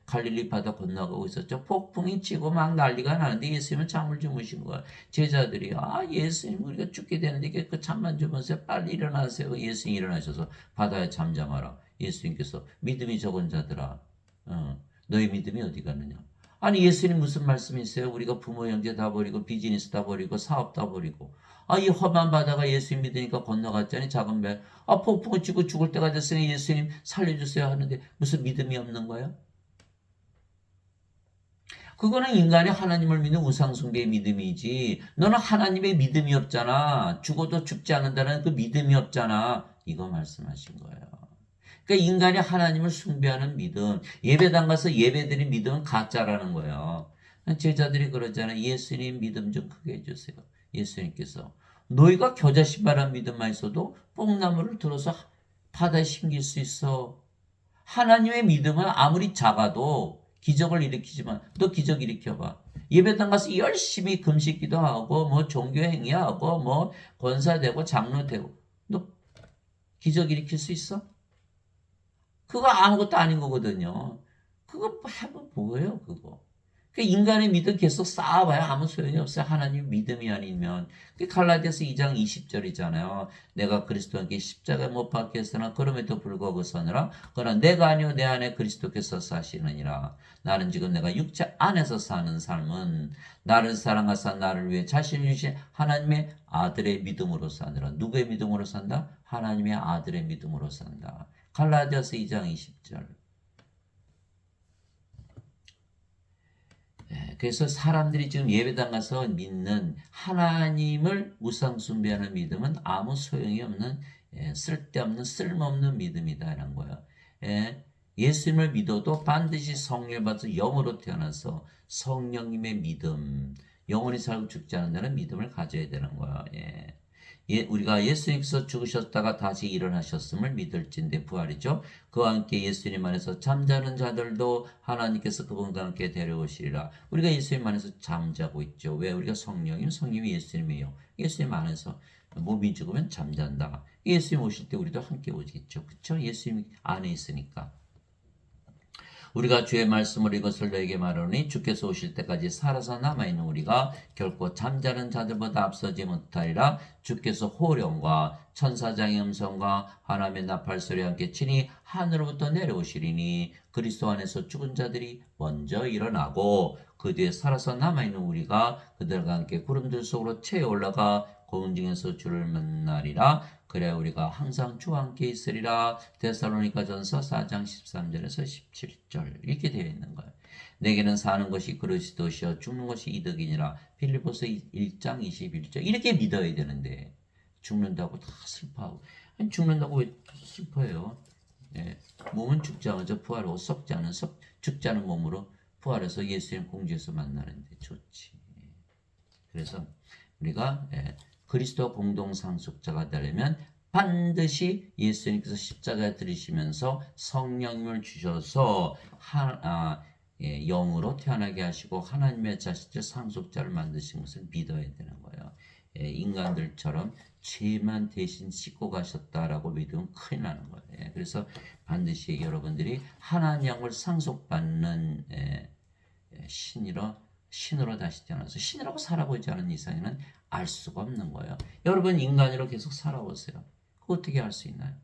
Speaker 1: 갈릴리 바다 건너가고 있었죠. 폭풍이 치고 막 난리가 나는데 예수님은 잠을 주무신 거야. 제자들이 예수님 우리가 죽게 되는데 그 잠만 주무세요. 빨리 일어나세요. 예수님이 일어나셔서 바다에 잠잠하라. 예수님께서 믿음이 적은 자들아 너희 믿음이 어디 갔느냐? 아니 예수님 무슨 말씀이세요? 우리가 부모 형제 다 버리고 비즈니스 다 버리고 사업 다 버리고 이 험한 바다가 예수님 믿으니까 건너갔잖니 작은 배. 폭풍을 치고 죽을 때가 됐으니 예수님 살려주세요 하는데 무슨 믿음이 없는 거예요? 그거는 인간이 하나님을 믿는 우상숭배의 믿음이지. 너는 하나님의 믿음이 없잖아. 죽어도 죽지 않는다는 그 믿음이 없잖아. 이거 말씀하신 거예요. 그러니까 인간이 하나님을 숭배하는 믿음, 예배당 가서 예배드린 믿음은 가짜라는 거예요. 제자들이 그러잖아요. 예수님 믿음 좀 크게 해주세요. 예수님께서 너희가 겨자씨바란 믿음만 있어도 뽕나무를 들어서 바다에 심길 수 있어. 하나님의 믿음은 아무리 작아도 기적을 일으키지만 너 기적 일으켜봐. 예배당 가서 열심히 금식기도 하고 뭐 종교행위하고 뭐 권사되고 장로되고 너 기적 일으킬 수 있어? 그거 아무것도 아닌 거거든요. 그거 하면 뭐예요, 그거? 그 인간의 믿음 계속 쌓아봐야 아무 소용이 없어요. 하나님 믿음이 아니면. 그 갈라디아서 2장 20절이잖아요. 내가 그리스도와 함께 십자가에 못 박혔으나 그럼에도 불구하고 서느라 그러나 내가 아니요 내 안에 그리스도께서 사시느니라. 나는 지금 내가 육체 안에서 사는 삶은 나를 사랑하사 나를 위해 자신을 주신 하나님의 아들의 믿음으로 사느라. 누구의 믿음으로 산다? 하나님의 아들의 믿음으로 산다. 갈라디아서 2장 20절. 그래서 사람들이 지금 예배당 가서 믿는 하나님을 우상 숭배하는 믿음은 아무 소용이 없는 쓸데없는 쓸모없는 믿음이다라는 거예요. 예수님을 믿어도 반드시 성령을 받아서 영으로 태어나서 성령님의 믿음, 영원히 살고 죽지 않는다는 믿음을 가져야 되는 거예요. 우리가 예수님께서 죽으셨다가 다시 일어나셨음을 믿을진데 부활이죠. 그와 함께 예수님 안에서 잠자는 자들도 하나님께서 그분과 함께 데려오시리라. 우리가 예수님 안에서 잠자고 있죠. 왜? 우리가 성령이 예수님이에요. 예수님 안에서 몸이 죽으면 잠잔다. 예수님 오실 때 우리도 함께 오겠죠. 그렇죠? 예수님 안에 있으니까. 우리가 주의 말씀을 이것을 너에게 말하노니 주께서 오실 때까지 살아서 남아있는 우리가 결코 잠자는 자들보다 앞서지 못하리라. 주께서 호령과 천사장의 음성과 하나님의 나팔 소리와 함께 친히 하늘로부터 내려오시리니 그리스도 안에서 죽은 자들이 먼저 일어나고 그 뒤에 살아서 남아있는 우리가 그들과 함께 구름들 속으로 채어 올라가 공중에서 주를 만나리라. 그래 우리가 항상 주와 함께 있으리라. 데살로니가전서 4장 13절에서 17절 이렇게 되어 있는 거예요. 내게는 사는 것이 그리스도시요 죽는 것이 이득이니라. 빌립보서 1장 21절 이렇게 믿어야 되는데 죽는다고 다 슬퍼하고 죽는다고 왜 슬퍼해요? 예, 몸은 죽지 않아서 부활하고 죽지 않은 몸으로 부활해서 예수님 공주에서 만나는데 좋지. 그래서 우리가 그리스도 공동 상속자가 되려면 반드시 예수님께서 십자가에 들이시면서 성령님을 주셔서 영으로 태어나게 하시고 하나님의 자식들 상속자를 만드신 것을 믿어야 되는 거예요. 인간들처럼 죄만 대신 씻고 가셨다라고 믿으면 큰일 나는 거예요. 그래서 반드시 여러분들이 하나님 양을 상속받는 신으로 다시 태어나서 신이라고 살아보지 않은 이상에는 알 수가 없는 거예요. 여러분 인간으로 계속 살아보세요. 그거 어떻게 알 수 있나요?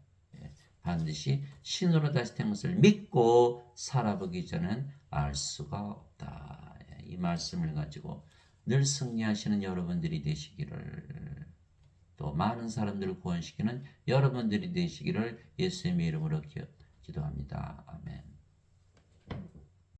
Speaker 1: 반드시 신으로 다시 태어난 것을 믿고 살아보기 전엔 알 수가 없다. 이 말씀을 가지고 늘 승리하시는 여러분들이 되시기를, 또 많은 사람들을 구원시키는 여러분들이 되시기를 예수님의 이름으로 기도합니다. 아멘.